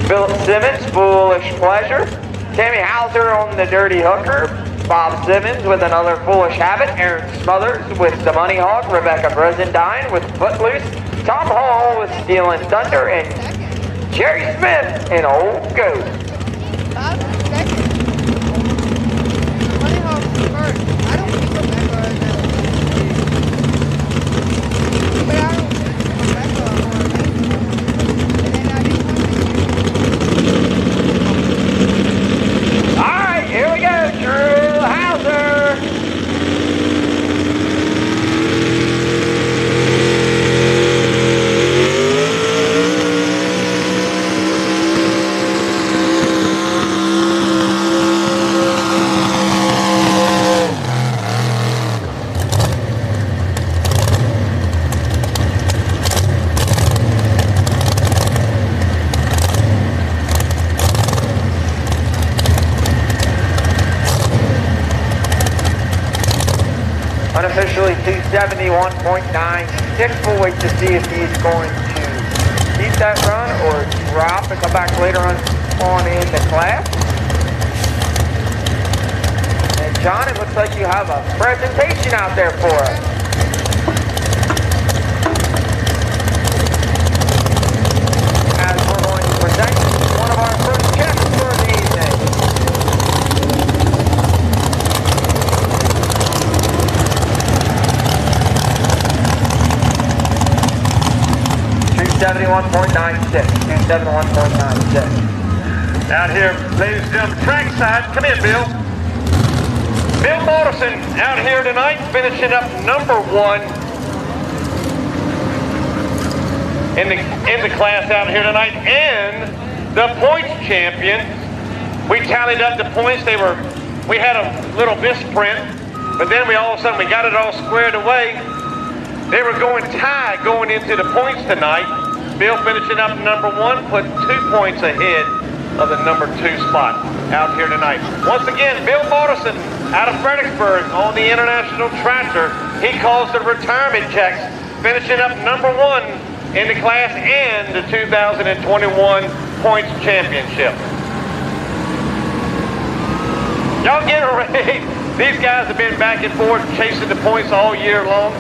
Philip Simmons, Foolish Pleasure, Tammy Hauser on the Dirty Hooker, Bob Simmons with Another Foolish Habit, Aaron Smothers with The Money Hawk, Rebecca Bresendine with Footloose, Tom Hall with Steelin' Thunder, and Jerry Smith in Old Ghost. Unofficially 271.96. We'll wait to see if he's going to keep that run or drop and come back later on in the class. And John, it looks like you have a presentation out there for us. As we're going to present one of our first checks for the evening. 271.96. 271.96. Out here, ladies and gentlemen, trackside. Come in, Bill. Bill Morrison out here tonight, finishing up number 1 in the class out here tonight, and the points champion. We tallied up the points. We had a little misprint, but then all of a sudden we got it all squared away. They were going tied going into the points tonight. Bill finishing up number 1, put 2 points ahead of the number 2 spot out here tonight. Once again, Bill Morrison out of Fredericksburg on the International Tractor. He calls the retirement checks, finishing up number 1 in the class and the 2021 points championship. Y'all get ready. These guys have been back and forth chasing the points all year long.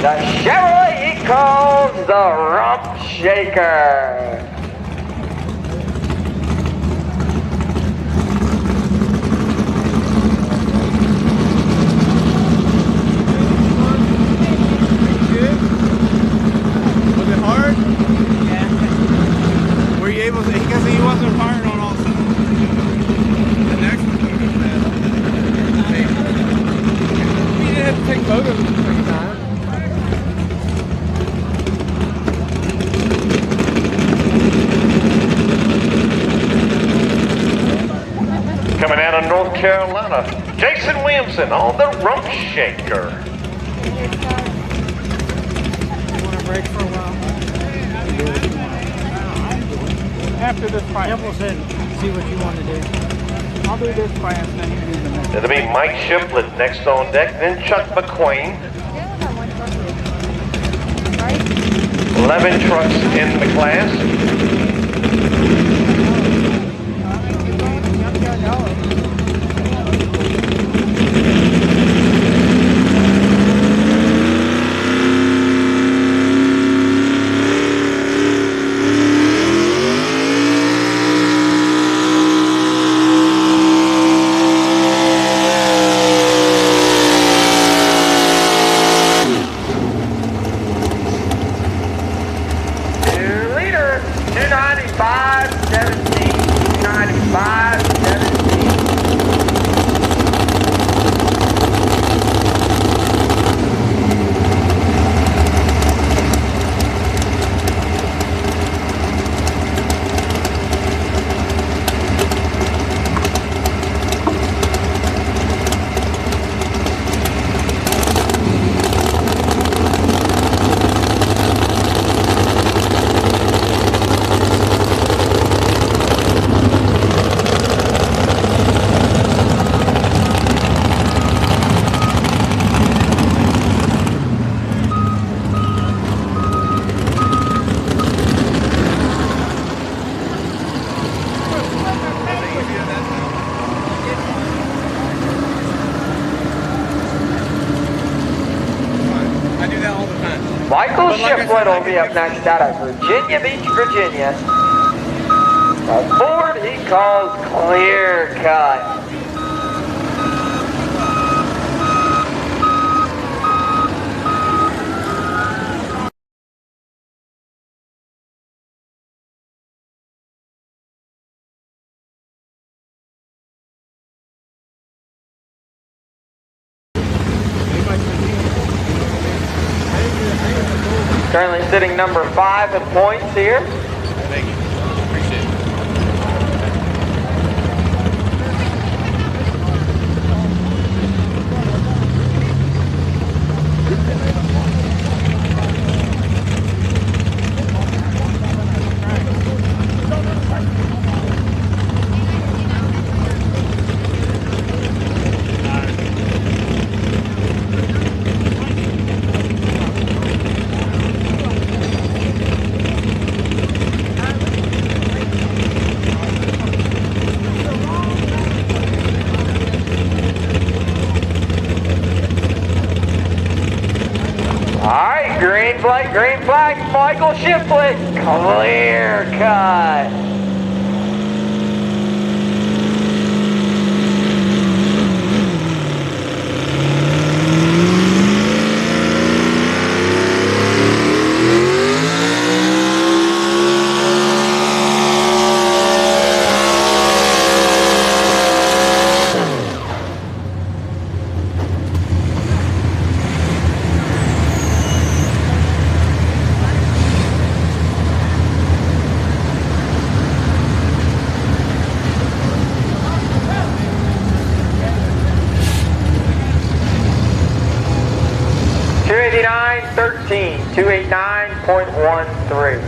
The Chevrolet he calls the Rump Shaker. Good? Was it hard? Yeah. Were you able to, because he wasn't firing on all cylinders. The next one's going to go fast. You didn't have to take both of them at the same time. Coming out of North Carolina, Jason Williamson on the Rump Shaker. Want to break for a while? After this class. Temple said, see what you want to do. I'll do this class, then you do the next. It'll be Mike Shiplet next on deck, then Chuck McQueen. 11 trucks in the class. Michael Shiplet will be up next out of Virginia Beach, Virginia. A Ford he calls Clear Cut. Currently sitting number 5 in points here. Thank you. Appreciate it. Green flag, Michael Shipley, clear cut. $289.13, 289.13.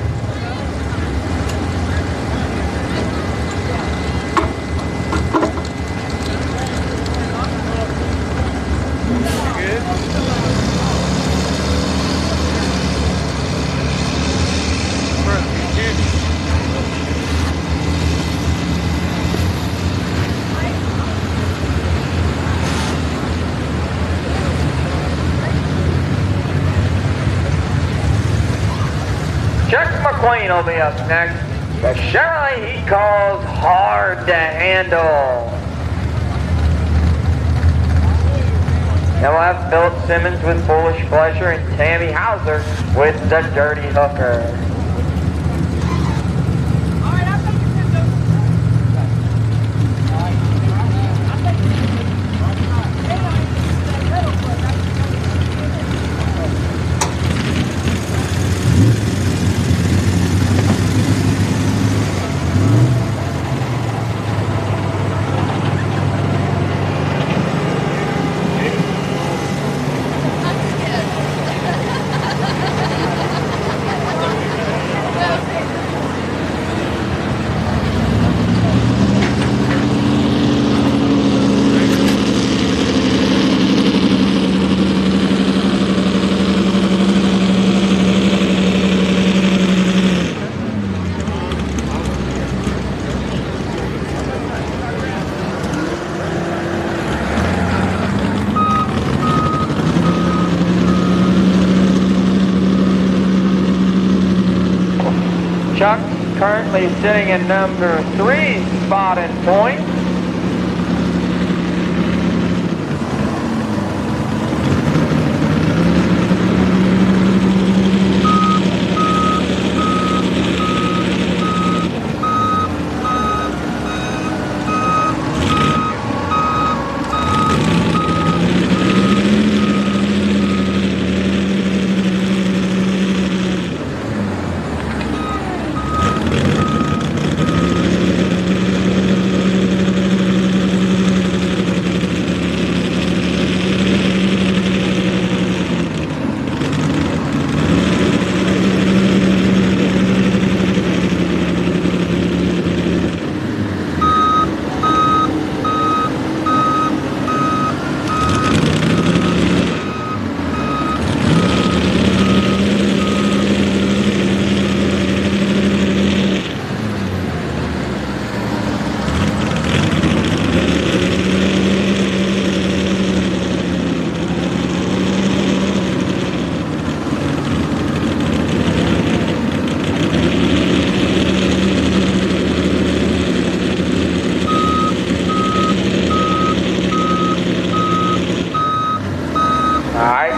Chuck McQueen will be up next. The Chevrolet he calls hard to handle. Then we'll have Philip Simmons with Foolish Pleasure and Tammy Hauser with the Dirty Hooker. Chuck currently sitting in number 3 spot in points.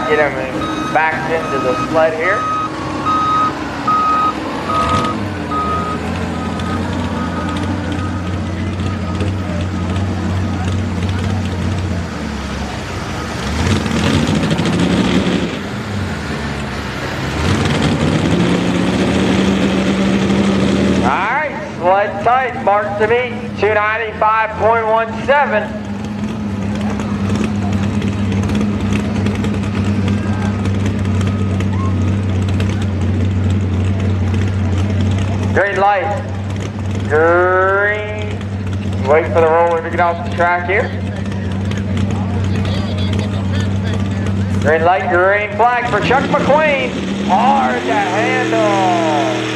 Get him backed into the sled here. All right, sled tight, marked to me, 295.17. Green light. Green. Wait for the roller to get off the track here. Green light, green flag for Chuck McQueen. Hard to handle.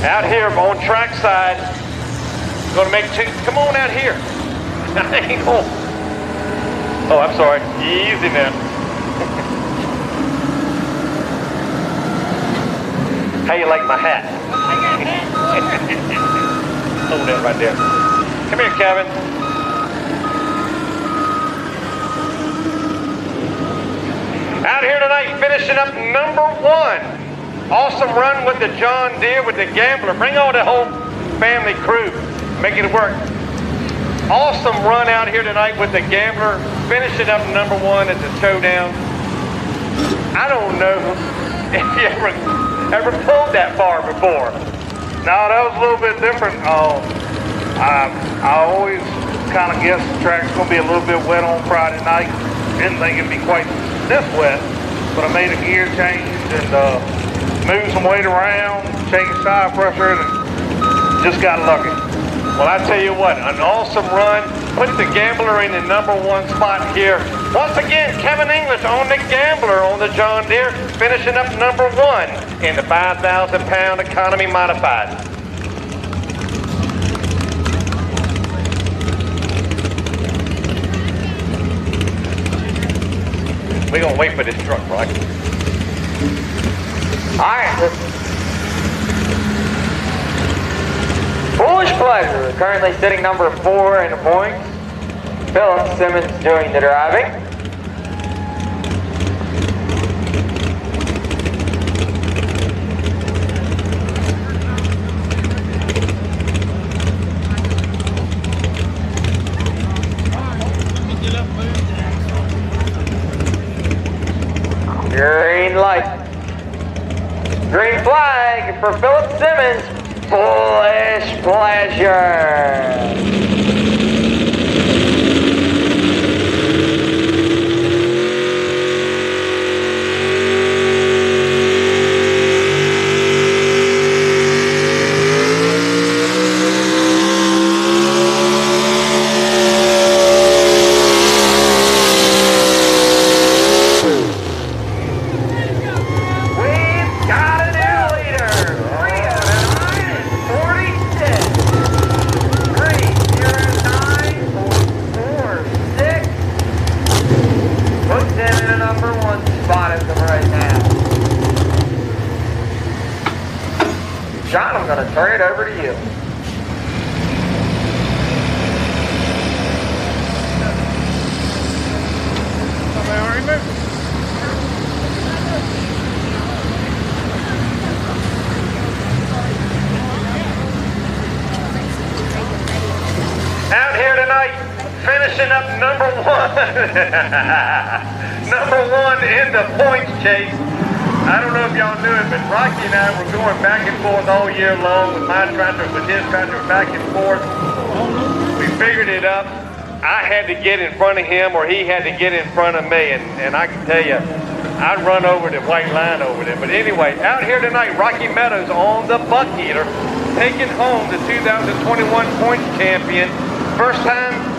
Out here on trackside. Gonna make two. Come on out here. I ain't going. Oh, I'm sorry. Easy now. How you like my hat? Hold that right there. Come here, Kevin. Out here tonight, finishing up number 1. Awesome run with the John Deere, with the Gambler. Bring on the whole family crew. Make it work. Awesome run out here tonight with the Gambler. Finishing up number 1 at the Showdown. I don't know if you ever pulled that far before. No, that was a little bit different. I always kind of guessed the track's going to be a little bit wet on Friday night. Didn't think it'd be quite this wet, but I made a gear change and moved some weight around, changed tire pressure, and just got lucky. Well, I tell you what, an awesome run. Put the Gambler in the number 1 spot here. Once again, Kevin English on the Gambler on the John Deere, finishing up number 1 in the 5,000-pound economy modified. We're gonna wait for this truck, right? All right. Foolish Pleasure, currently sitting number 4 in the points. Philip Simmons doing the driving. Green light. Green flag for Philip Simmons. Foolish Pleasure. John, I'm going to turn it over to you. Out here tonight, finishing up number 1. Number 1 in the points chase. I don't know if y'all knew it, but Rocky and I were going back and forth all year long with my tractor, with his tractor, back and forth. We figured it up. I had to get in front of him, or he had to get in front of me, and I can tell you, I'd run over the white line over there. But anyway, out here tonight, Rocky Meadows on the buck eater, taking home the 2021 points champion. First time.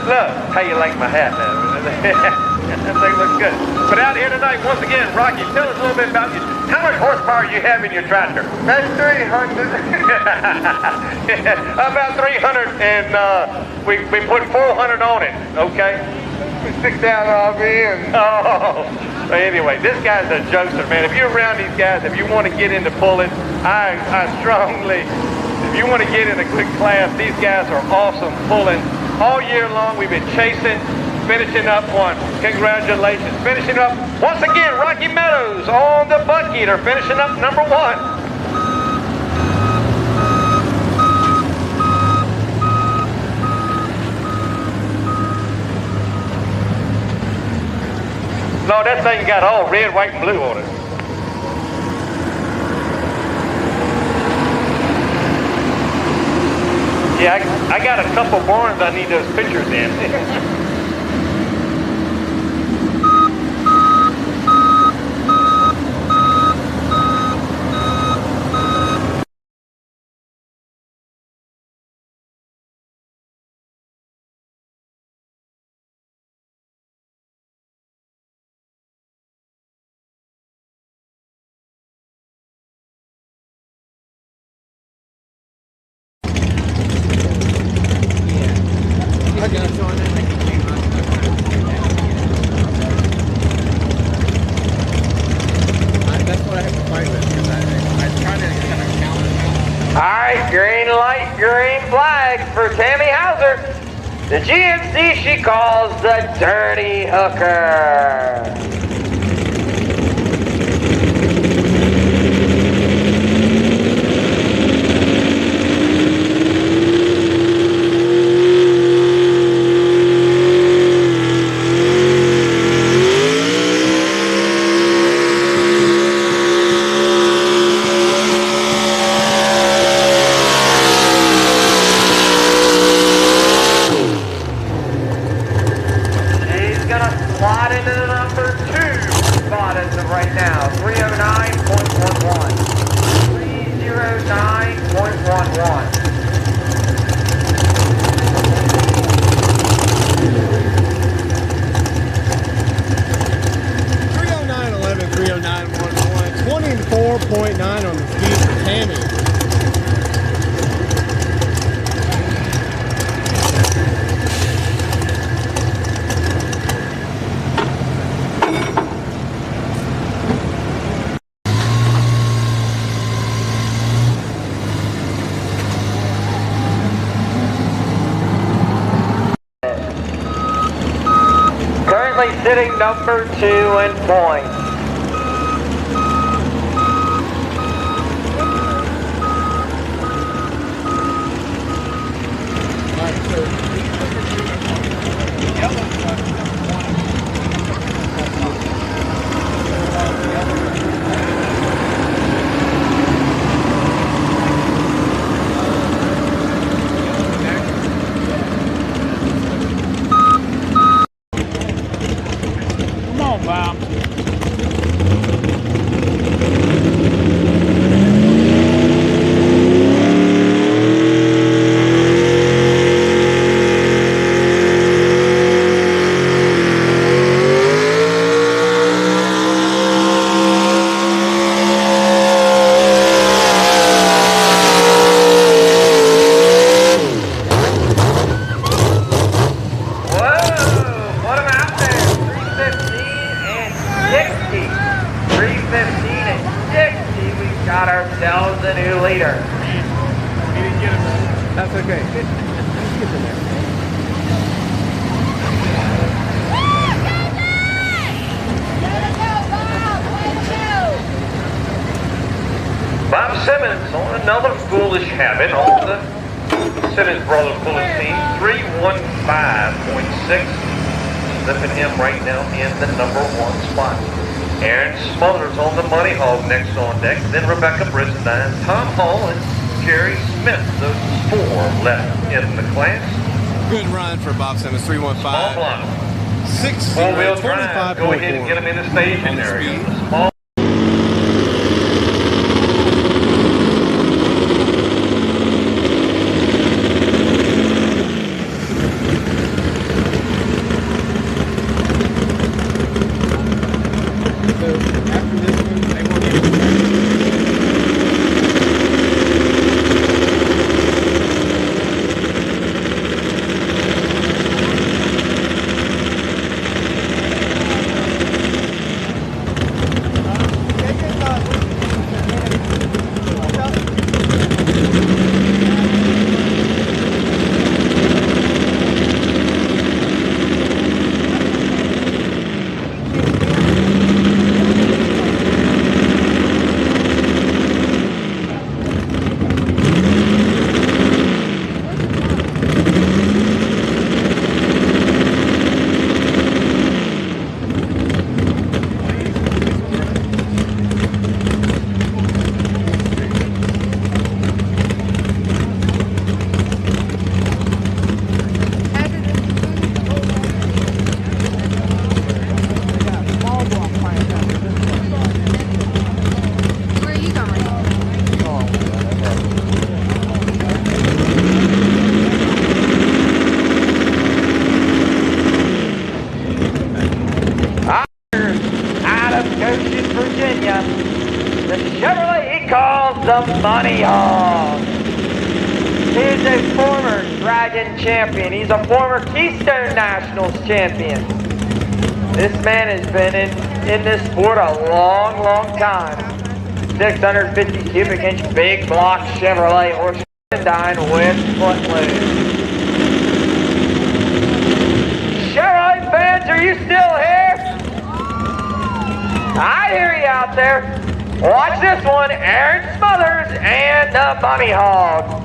Look, how you like my hat now? That thing looks good. But out here tonight, once again, Rocky, tell us a little bit about you. How much horsepower you have in your tractor? That's 300. About 300, and we put 400 on it, okay? We stick down RV and... Oh, anyway, this guy's a jokester, man. If you're around these guys, if you want to get into pulling, I strongly, if you want to get in a good class, these guys are awesome pulling. All year long, we've been chasing, finishing up 1. Congratulations. Finishing up, once again, Rocky Meadows on the buck eater, finishing up number 1. No, that thing got all red, white, and blue on it. Yeah, I got a couple barns I need those pictures in. flags for Tammy Hauser. The GMC she calls the Dirty Hooker. Slot into the number 2 spot as of right now, 309.11. 309.11. .309.11, 309.11, 24.9 on the speed for Tammy. Sitting number 2 in points. Got ourselves a new leader. We didn't get him. That's okay. Let's get him there. Bob Simmons on another foolish habit on the Simmons Brothers Foolish team, 315.6. Slipping him right now in the number 1 spot. Aaron Smothers on the Money Hog next on deck. Then Rebecca Brisendine, Tom Hall, and Jerry Smith. Those 4 left in the class. Good run for Bob Simmons, 315. Small block. 6 4-wheel drive. Go ahead and get him in the staging area. Small Virginia, the Chevrolet he calls the Money Hog. He's a former Dragon champion. He's a former Keystone Nationals champion. This man has been in this sport a long, long time. 650 cubic inch big block Chevrolet horse. Dine with Footloose. Showdown fans, are you still here? I hear you out there. Watch this one, Aaron Smothers and the Bunny Hog.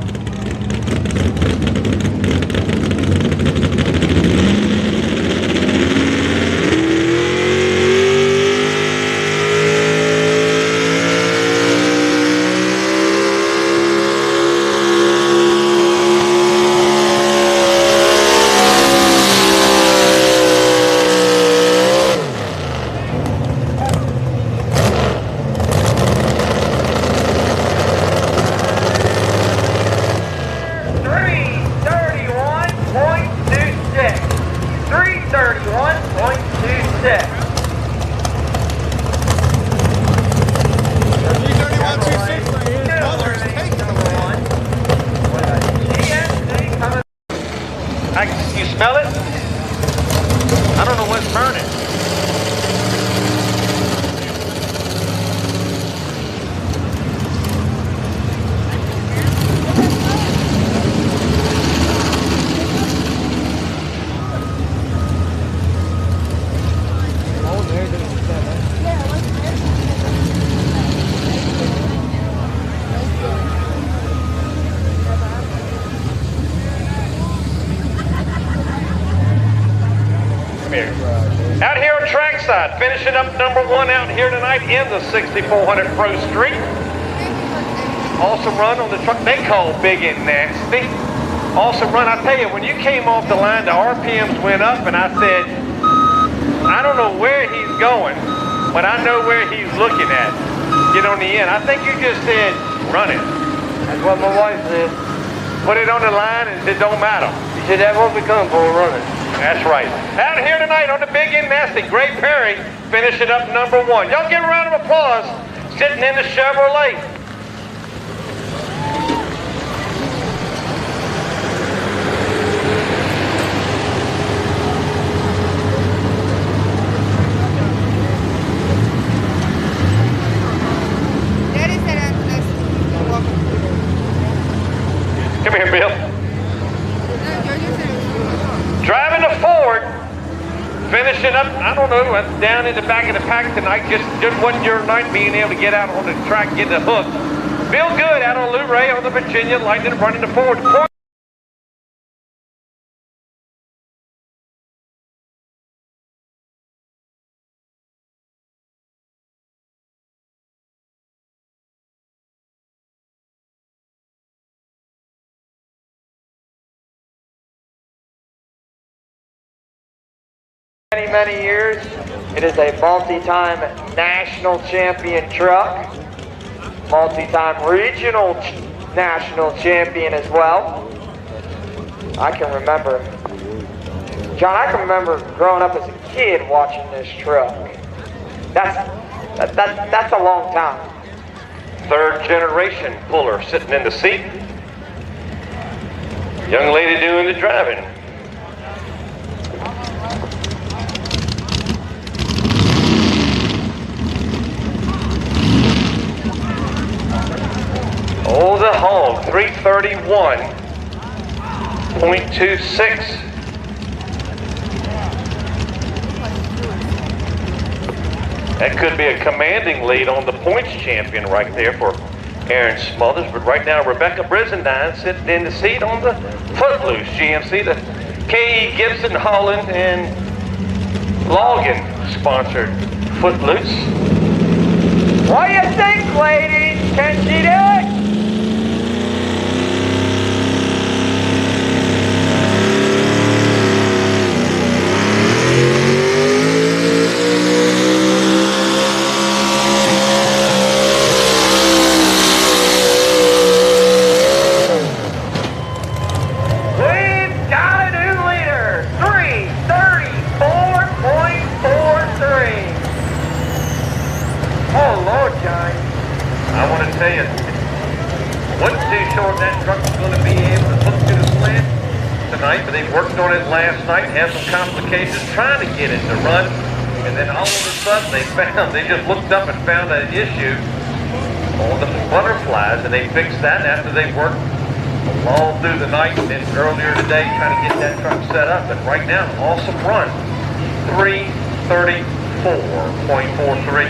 You smell it? I don't know what's burning. Out here on trackside, finishing up number 1 out here tonight in the 6400 Pro Street. Awesome run on the truck they call Big and Nasty. Awesome run. I tell you, when you came off the line, the RPMs went up, and I said, I don't know where he's going, but I know where he's looking at. Get on the end. I think you just said, run it. That's what my wife said. Put it on the line, and it don't matter. You said that won't become for running. That's right. Out here tonight on the Big and Nasty, Gray Perry finishing up number 1. Y'all give a round of applause, sitting in the Chevrolet. Daddy said I'm welcome. Come here, Bill. Driving the Ford, finishing up, I don't know, down in the back of the pack tonight. Just wasn't your night being able to get out on the track, get the hook. Feel good out on Lou Ray on the Virginia, Lightning running the Ford. Many years. It is a multi-time national champion truck, multi-time regional national champion as well. I can remember, John, I can remember growing up as a kid watching this truck. That's a long time. 3rd generation puller sitting in the seat. Young lady doing the driving. Oh, the Hog, 331.26. That could be a commanding lead on the points champion right there for Aaron Smothers. But right now, Rebecca Brizendine sitting in the seat on the Footloose GMC, the K.E. Gibson, Holland, and Logan sponsored Footloose. What do you think, ladies? Can she do it? But they worked on it last night, had some complications trying to get it to run, and then all of a sudden they just looked up and found an issue on the butterflies, and they fixed that after they worked all through the night and earlier today trying to get that truck set up. But right now, awesome run. 334.43.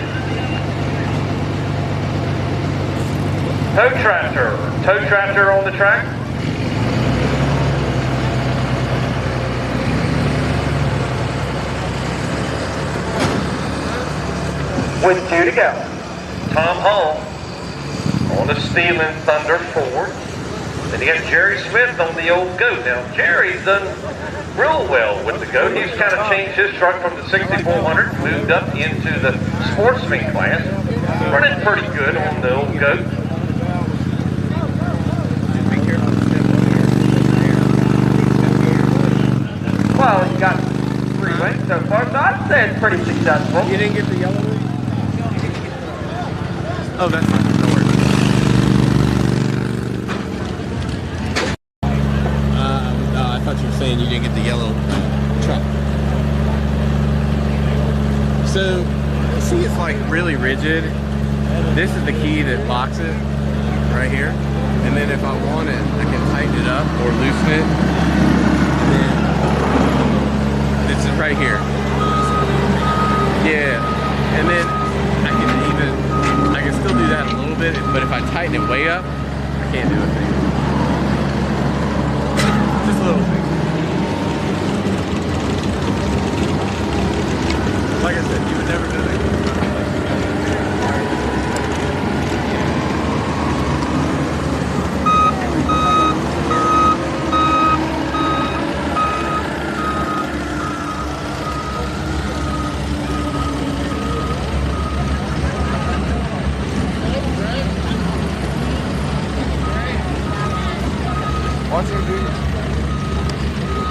Tow tractor on the track. With 2 to go. Tom Hall on the Steeling Thunder Ford. Then you got Jerry Smith on the old goat. Now, Jerry's done real well with the goat. He's kind of changed his truck from the 6400, moved up into the Sportsman class. Running pretty good on the old goat. Well, you got 3 wins so far, so I'd say it's pretty successful. You didn't get the yellow one? Oh, that's fine. No worries. I thought you were saying you didn't get the yellow truck. So, see, it's like really rigid. This is the key that locks it right here. And then if I want it, I can tighten it up or loosen it. And then this is right here. Yeah. And then I can still do that a little bit, but if I tighten it way up, I can't do it. Just a little thing. Like I said, you would never do it. What's it do?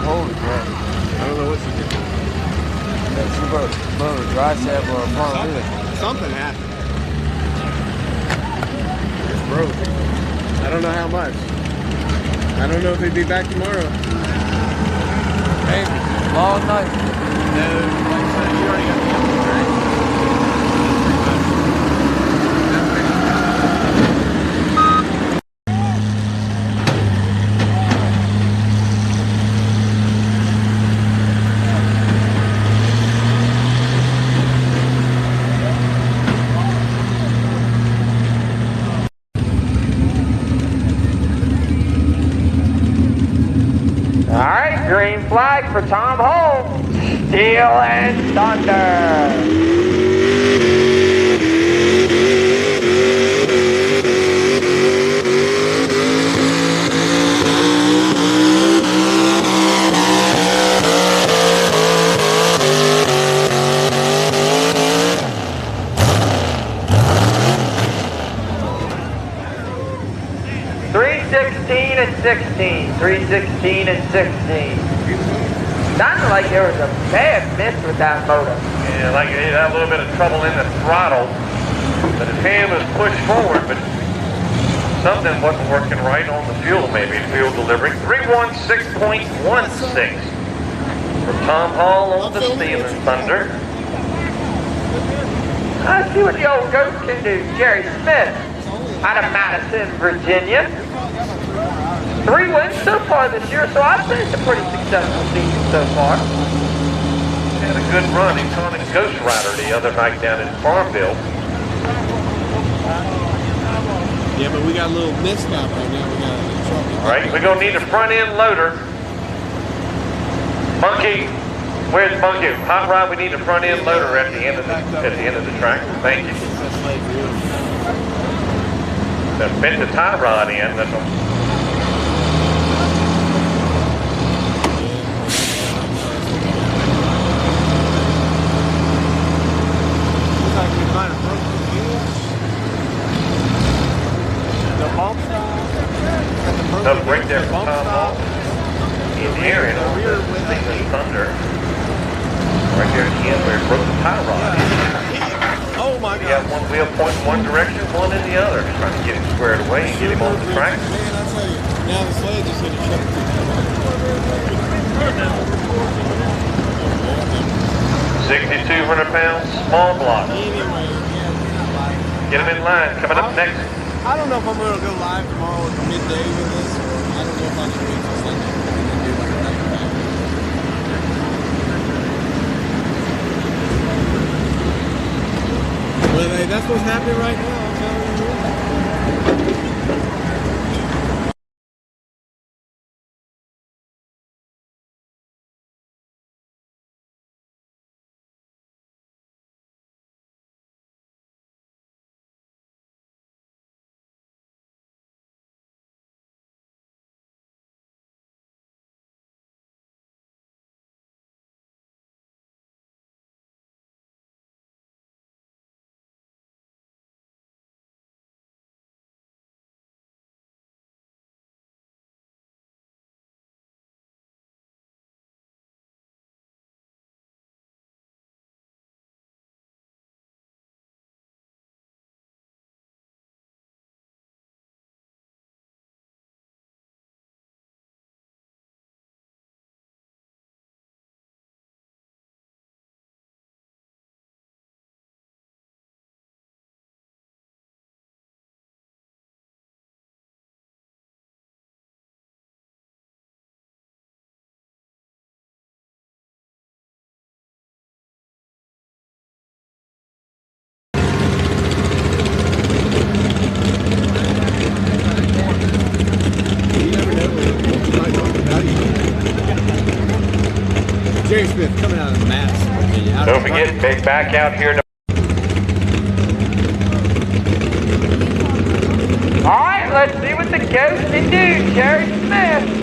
Holy crap. I don't know what she did. That's super low dry sap or a front wheel. Something happened. It's broke. I don't know how much. I don't know if he'd be back tomorrow. Hey, Long night. no, like I said, you already got the yellow, right? 'Alright, green flag for Tom Hall. Steel and Thunder. 316 and 16. 316 and 16. Sounded like there was a bad miss with that motor. Yeah, like he had a little bit of trouble in the throttle, but his hand was pushed forward, but something wasn't working right on the fuel, maybe fuel delivery. 316.16 for Tom Hall on the Steeling Thunder. I see what the old goat can do. Jerry Smith out of Madison, Virginia. 3 wins so far this year, so I'd say it's a pretty successful season so far. Had a good run. He caught a Ghost Rider the other night down in Farmville. Yeah, but we got a little misstep right now. We got a trouble. All right, we're gonna need a front end loader. Monkey, where's Monkey? Hot Rod, we need a front end loader at the end of the track. Thank you. That bent the tie rod in. That's all. Another break there for Tom Hall. In the area, over the Steeling Thunder. Right there at the end where it broke the tie rod. Oh my We God. have one wheel pointing one direction, one in the other. Trying to get him squared away and get him on the track. Man, I tell you, now the sledge is going to shut it. 6,200 pounds, small block. Get him in line. Coming up next. I don't know if I'm going to go live tomorrow at midday with this. don't know if I'll just wait till Sunday and then do like another time. Well, hey, that's what's happening right now. I'm telling you. Jerry Smith coming out of Madison, Virginia. Don't forget, big back out here. All right, let's see what the ghost can do, Jerry Smith.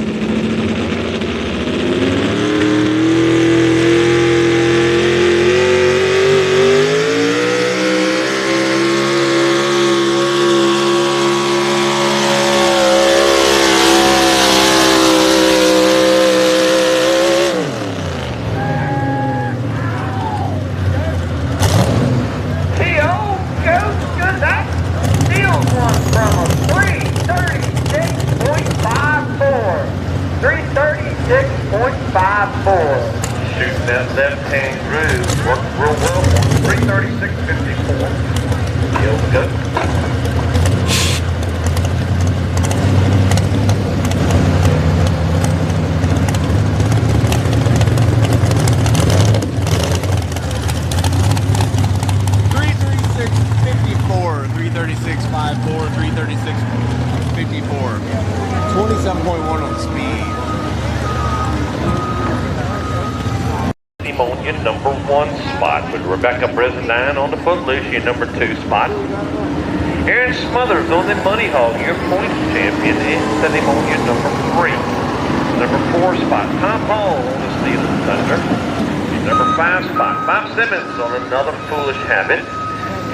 Shooting that left-hand groove. Worked real well on 336.54. Feels good. .54, 336.54. 27.1 on the speed. On your number 1 spot with Rebecca Brizendine on the footloose, your number 2 spot. Aaron Smothers on the Money Hog, your points champion, and set him on your number 3. Number 4 spot, Tom Hall on the Steel and Thunder. Your number 5 spot, Bob Simmons on Another Foolish Habit.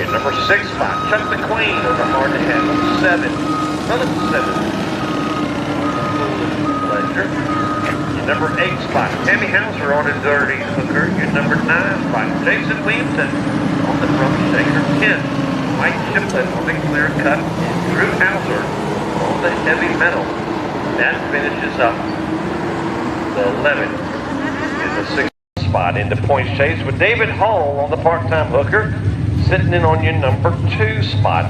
Your number 6 spot, Chuck McQueen on the Hard to Handle 7. Another 7. Foolish Pleasure. Number 8 spot, Tammy Hauser on a Dirty Hooker. Your number 9 spot, Jason Williamson on the Drum Shaker 10. Mike Shiplett on the Clear Cut. Drew Hauser on the Heavy Metal. That finishes up the 11 in the 6th spot in the points chase with David Hall on the Part-Time Hooker, sitting in on your number 2 spot.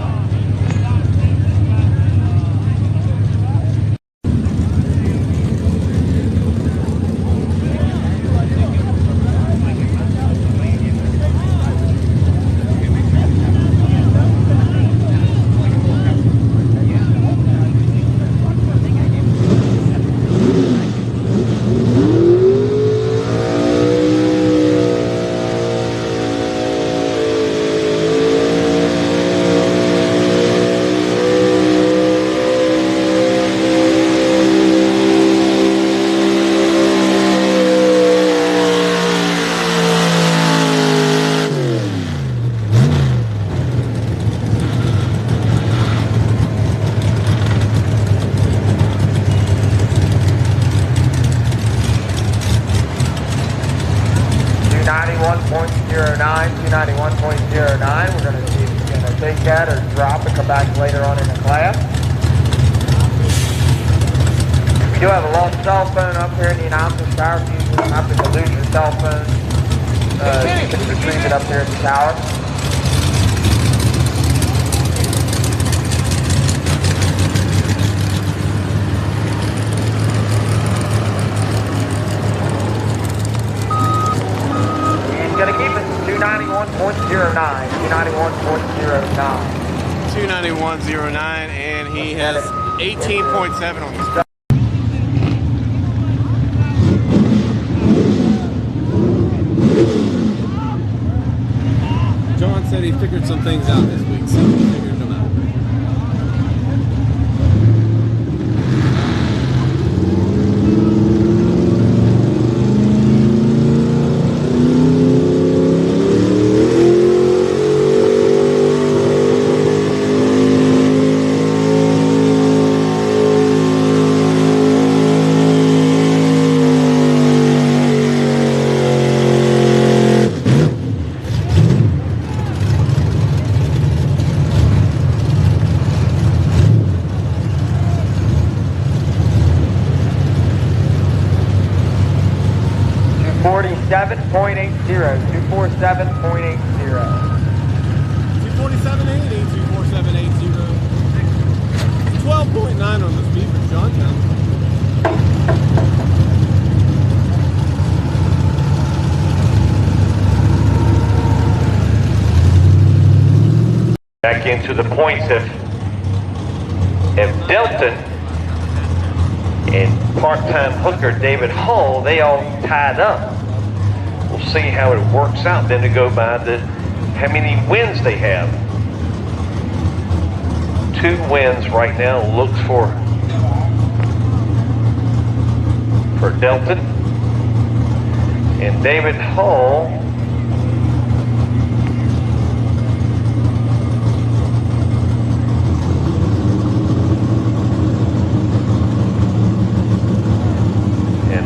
We're going to see if he's going to take that or drop and come back later on in the class. We do have a lost cell phone up here in the announcer's tower. If you happen to lose your cell phone, you can retrieve it up here at the tower. 291.09. 291.09. 291.09, and he has 18.7 on this. John said he figured some things out this week, so he figured them out. $247.80. 247.80. 247.80, 247.80. 12.9 on the speed for John Town. Back into the points of Delton and part-time hooker David Hull, they all tied up. We'll see how it works out then to go by how many wins they have. 2 wins right now looks for Delton. And David Hull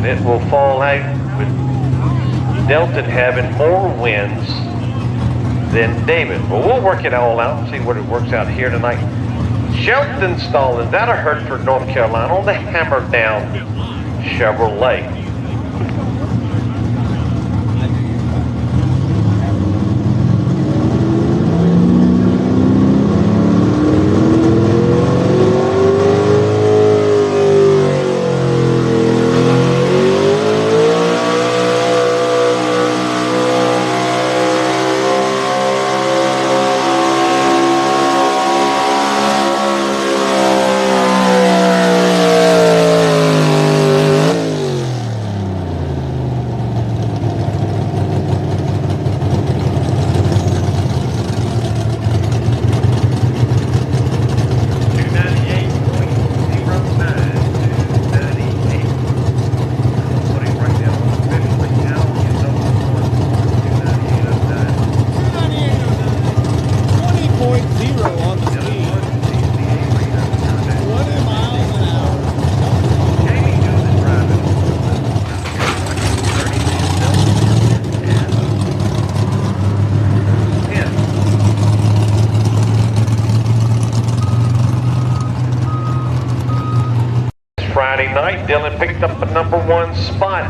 it will fall out with Delton having more wins than David. Well, we'll work it all out and see what it works out here tonight. Shelton Stallings out of Hertford, North Carolina on the Hammer Down Chevrolet. Friday night, Dylan picked up the #1 spot.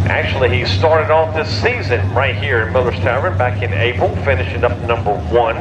Actually, he started off this season right here in Miller's Tavern back in April, finishing up #1.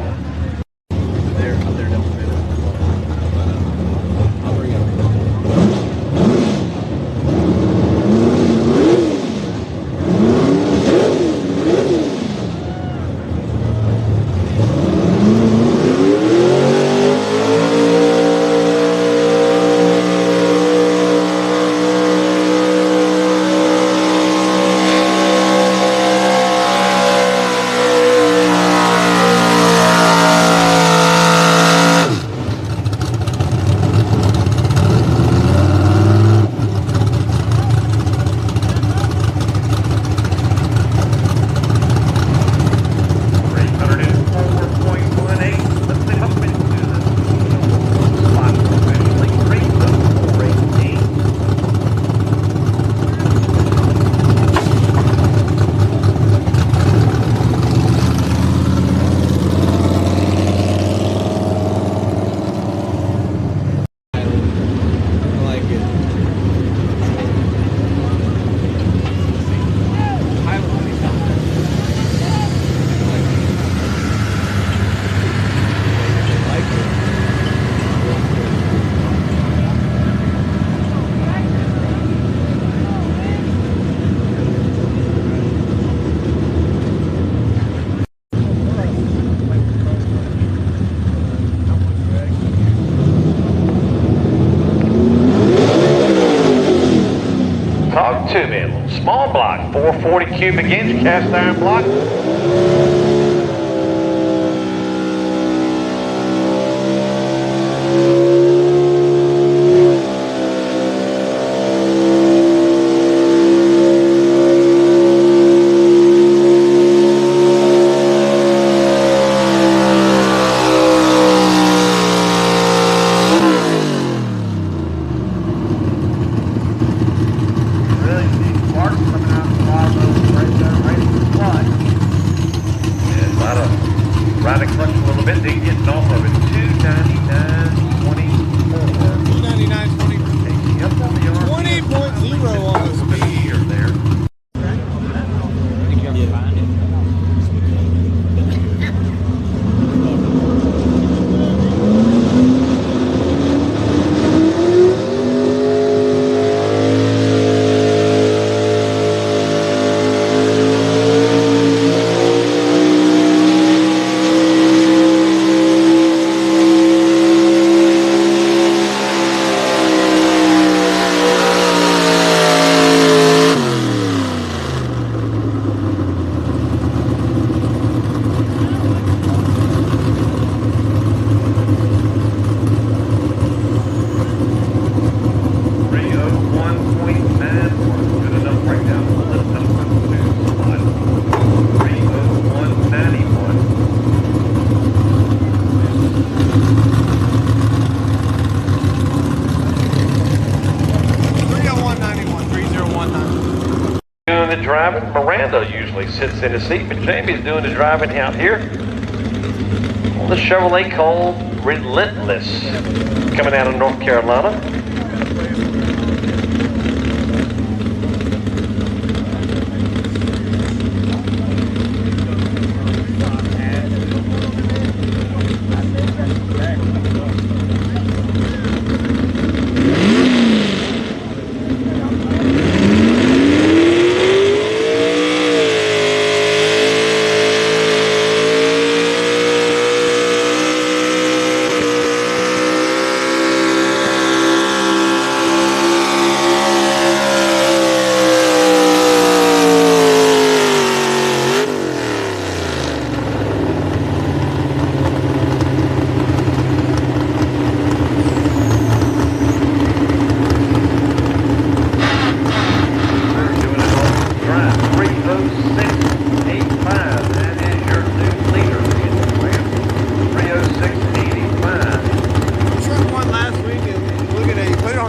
40 cubic inch cast iron block. Riding clutch a little bit, then getting off of it. 20.0 on the speed. There. Doing the driving, Miranda usually sits in the seat, but Jamie's doing the driving out here on the Chevrolet called Relentless, coming out of North Carolina.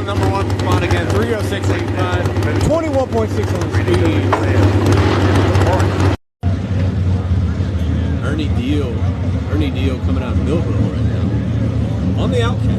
Number one spot again, 306.85, 21.6 on the speed. Ernie Deal coming out of Millville right now on the Outcast.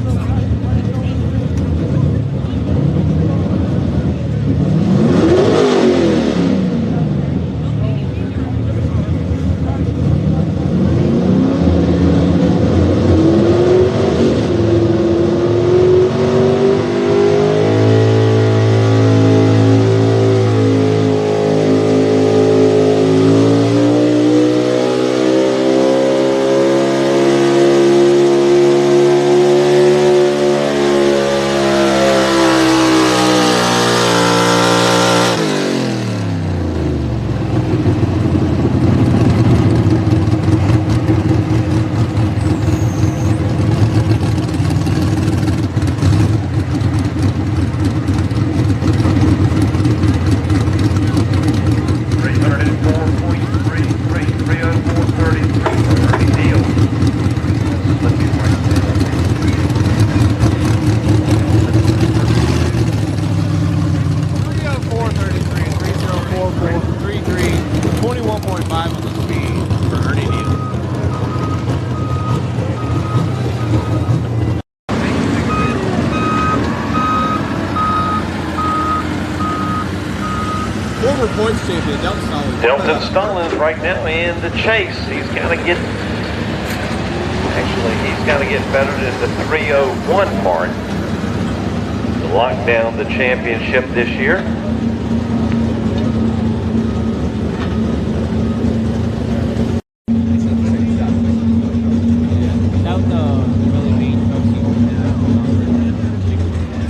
Former points champion, Delton Stallings right now in the chase. He's got to get, he's got to get better than the 301 mark to lock down the championship this year.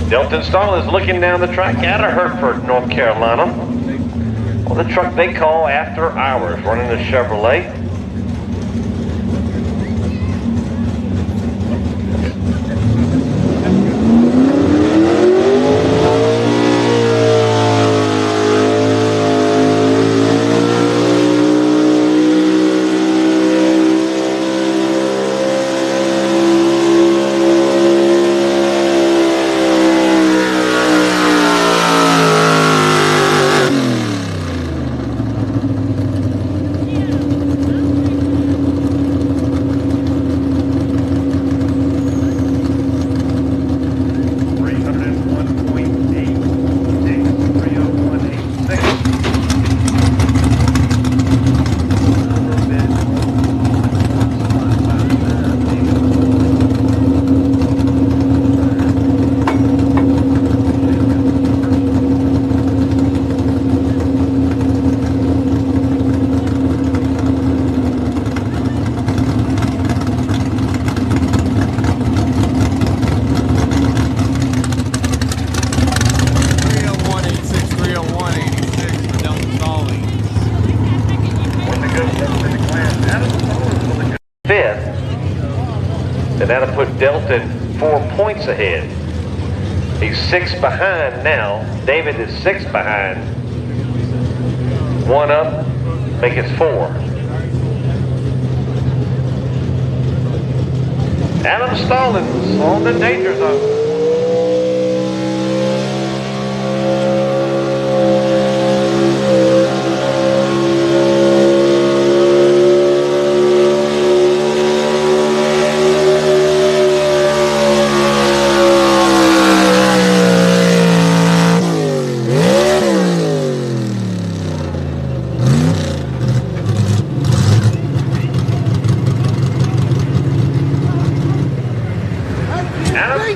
Delton Stallings looking down the track out of Hertford, North Carolina. Well, the truck they call After Hours, running the Chevrolet. That'll put Delton 4 points ahead. He's 6 behind now. David is 6 behind. 1 up, make it 4. Adam Stallings on the danger zone.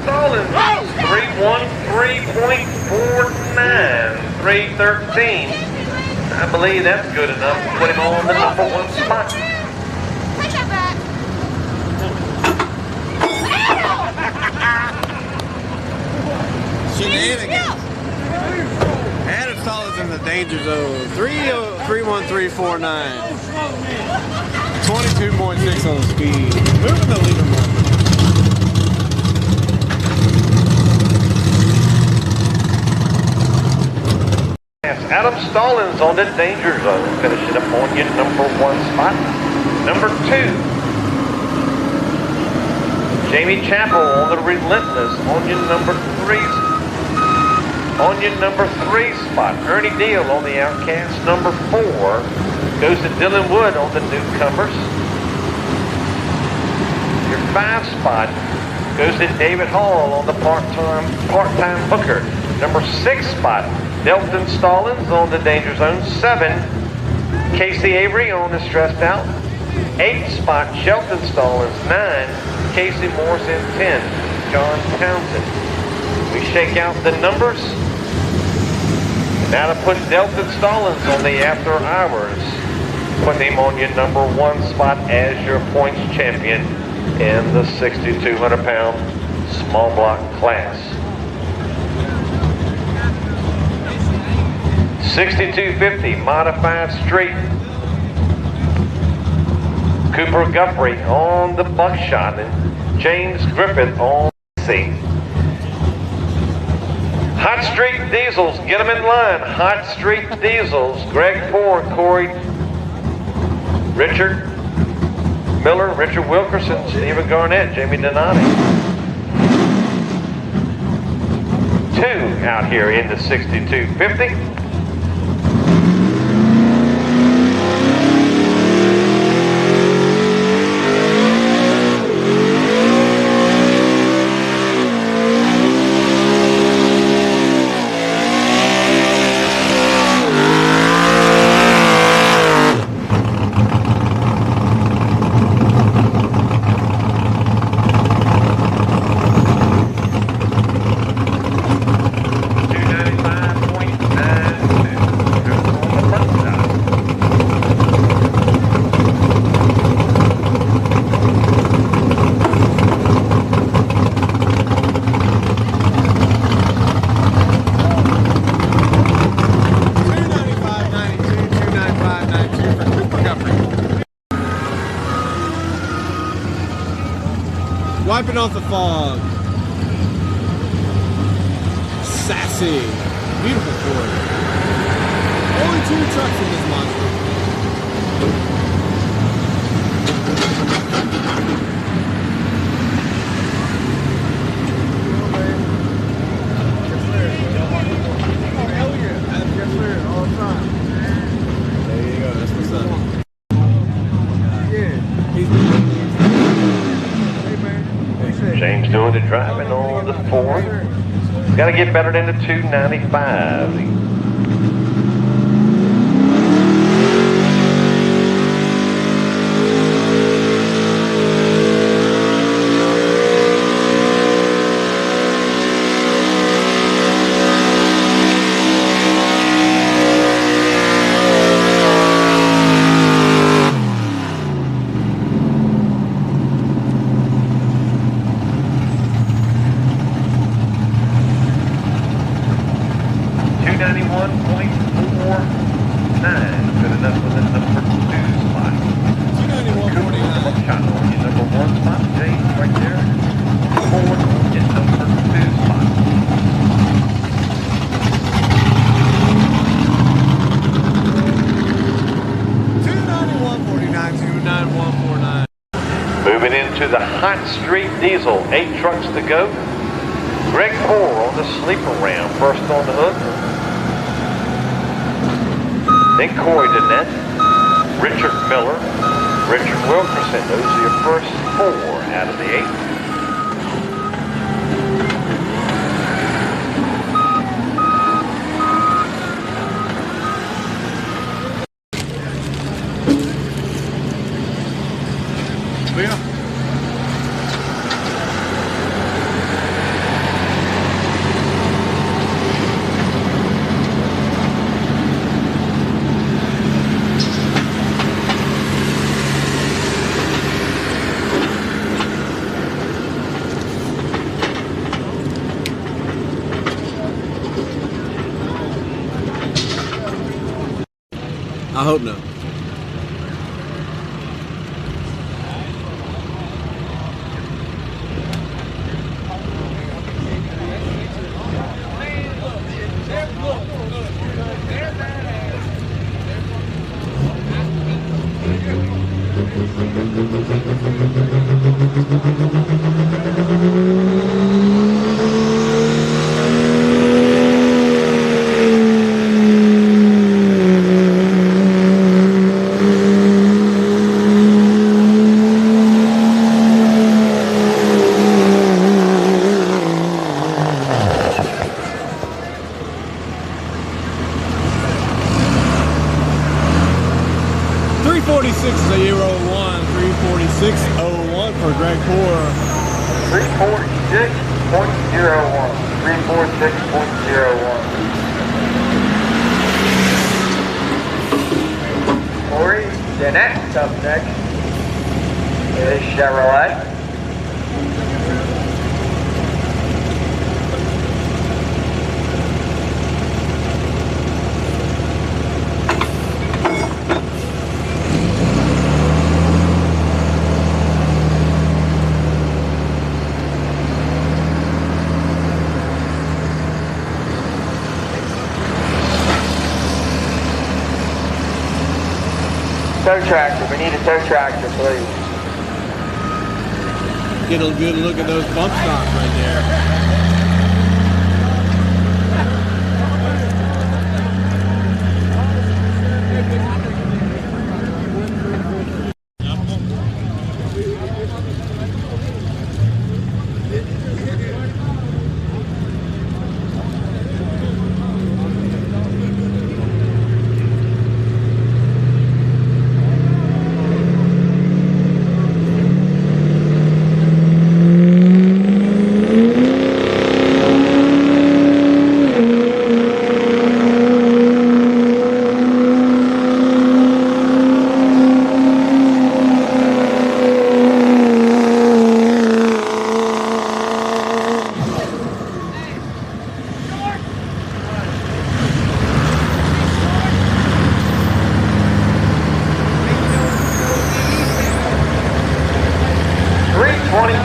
Stallings, 313.49, 313. I believe that's good enough to put him on the number 1 spot. Take that back. Shenanigans. Adam Stallings in the danger zone. 313.49. 22.6 on the speed. Moving the leaderboard. Adam Stallings on the danger zone, finishing up on your number 1 spot. Number 2, Jamie Chappell on the Relentless on your number 3. On your number 3 spot, Ernie Deal on the Outcast. Number 4 goes to Dylan Wood on the Newcomers. Your 5 spot goes to David Hall on the part-time hooker. Number 6 spot, Delton Stallings on the danger zone. 7, Casey Avery on the stressed out. 8 spot, Shelton Stallings. 9, Casey Morse. And 10, John Townsend. We shake out the numbers. Now to put Delton Stallings on the After Hours, put him on your number 1 spot as your points champion in the 6,200-pound small block class. 6250 modified straight. Cooper Guthrie on the buckshot and James Griffith on C. Hot Street Diesels, get them in line. Hot Street Diesels, Greg Ford, Corey, Richard Miller, Richard Wilkerson, Stephen Garnett, Jamie Donati. 2 out here in the 6250. 592 for Cooper Guthrie. Wiping off the fog. Sassy. Beautiful Ford. Only 2 trucks in this monster. There you go, that's what's up. James doing the driving on the Ford. Got to get better than the 295. Moving into the Hot Street Diesel, 8 trucks to go. Greg Poore on the sleeper ram, first on the hook. Then Corey Danette, Richard Miller, Richard Wilkerson. Those are your first 4 out of the 8. I hope not. For Greg Poore. 346.01. 346.01. Corey Danette up next. It is Chevrolet. Tow tractor, we need a tow tractor, please. Get a good look at those bump stops right there.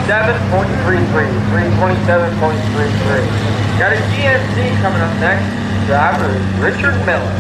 327.33. 327.33. Got a GNC coming up next. Driver is Richard Miller.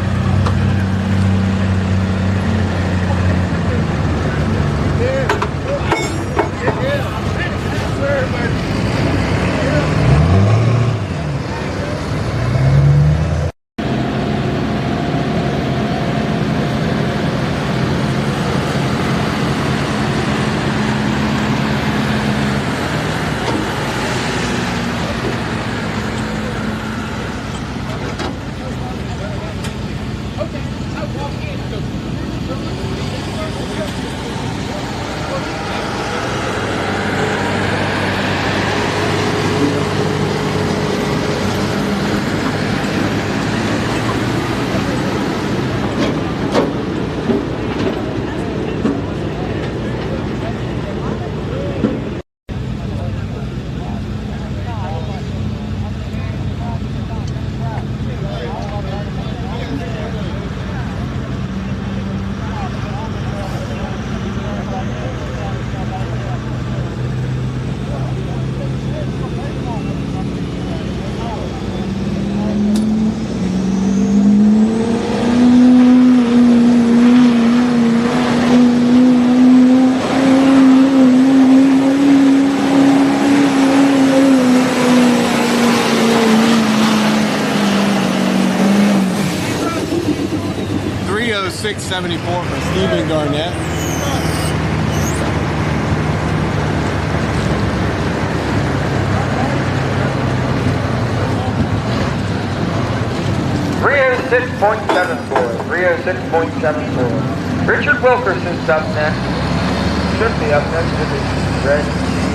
$6.74 for Stephen Garnett. $306.74. Richard Wilkerson's up next. Should be up next with his red GNC.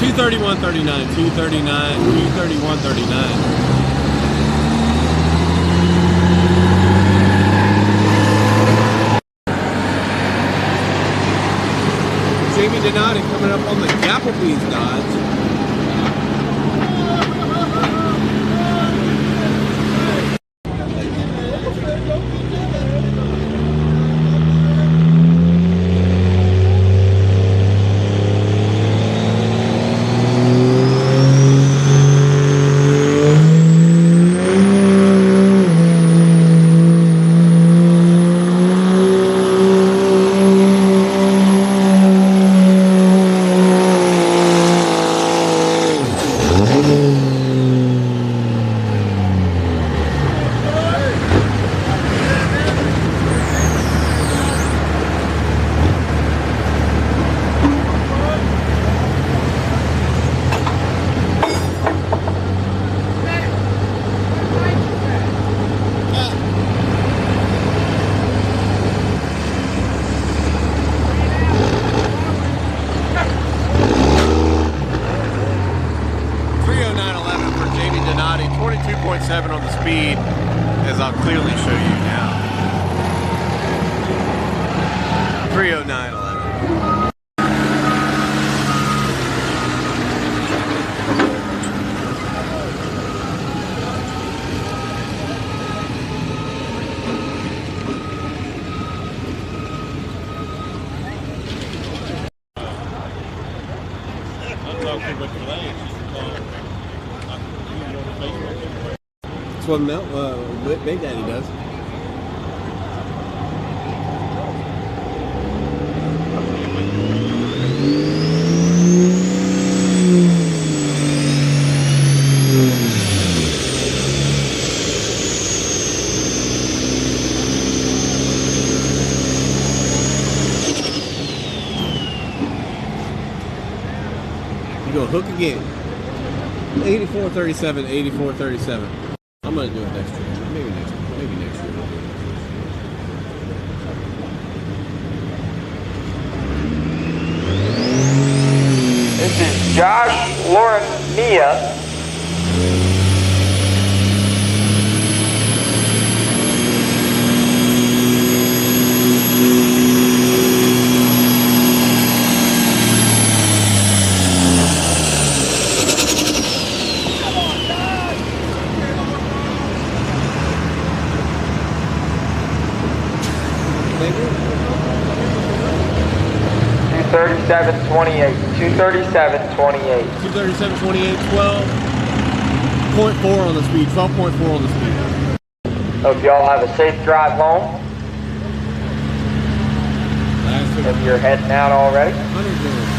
$231.39, $231.39. Jamie Donati coming up on the Applebee's Dodge. On the speed, as I'll clearly show you now. 309.11. That's what Big Daddy does. You go hook again. 84.37, 84.37. I'm gonna do it next year. Maybe next year. We'll do it. This is Josh, Lauren, Mia. Thank you. 237.28. 237.28. 237.28, 12.4 on the speed. 12.4 on the speed. Hope y'all have a safe drive home. Last If you're heading out already. 100.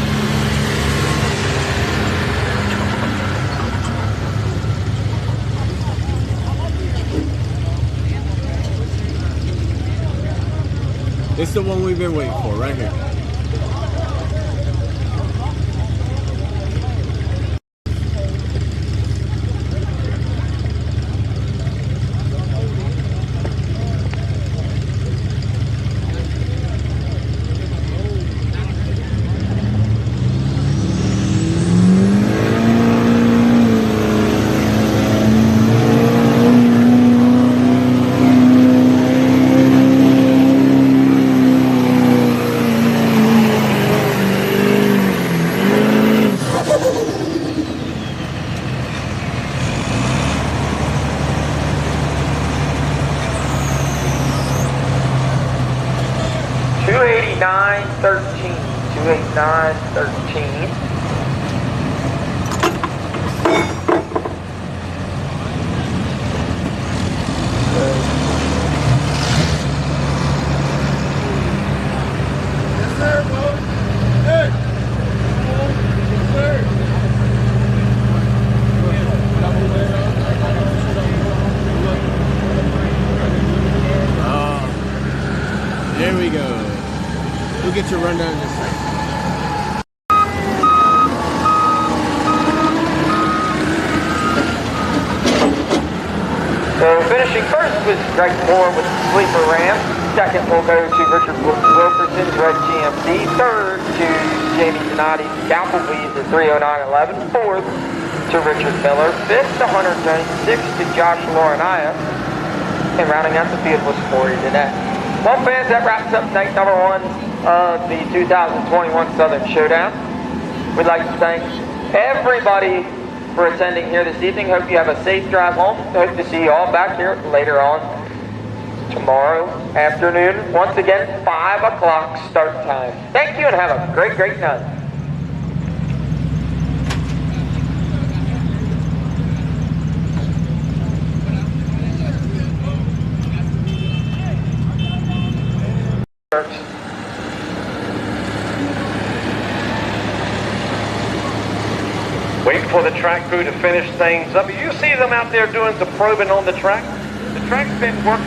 It's the one we've been waiting for, right here. There we go. We'll get your rundown in a second. So finishing first was Greg Moore with the sleeper ramp. Second will go to Richard Wilkerson's red GMC. Third to Jamie Donati's Applebee's at 30911. Fourth to Richard Miller. Fifth to Hunter Jones. Sixth to Josh Laurinaya. And rounding out the field was Corey Danette. Well, fans, that wraps up night number one of the 2021 Southern Showdown. We'd like to thank everybody for attending here this evening. Hope you have a safe drive home. Hope to see you all back here later on tomorrow afternoon. Once again, 5 o'clock start time. Thank you and have a great, great night. Waiting for the track crew to finish things up. You see them out there doing the probing on the track? The track's been worked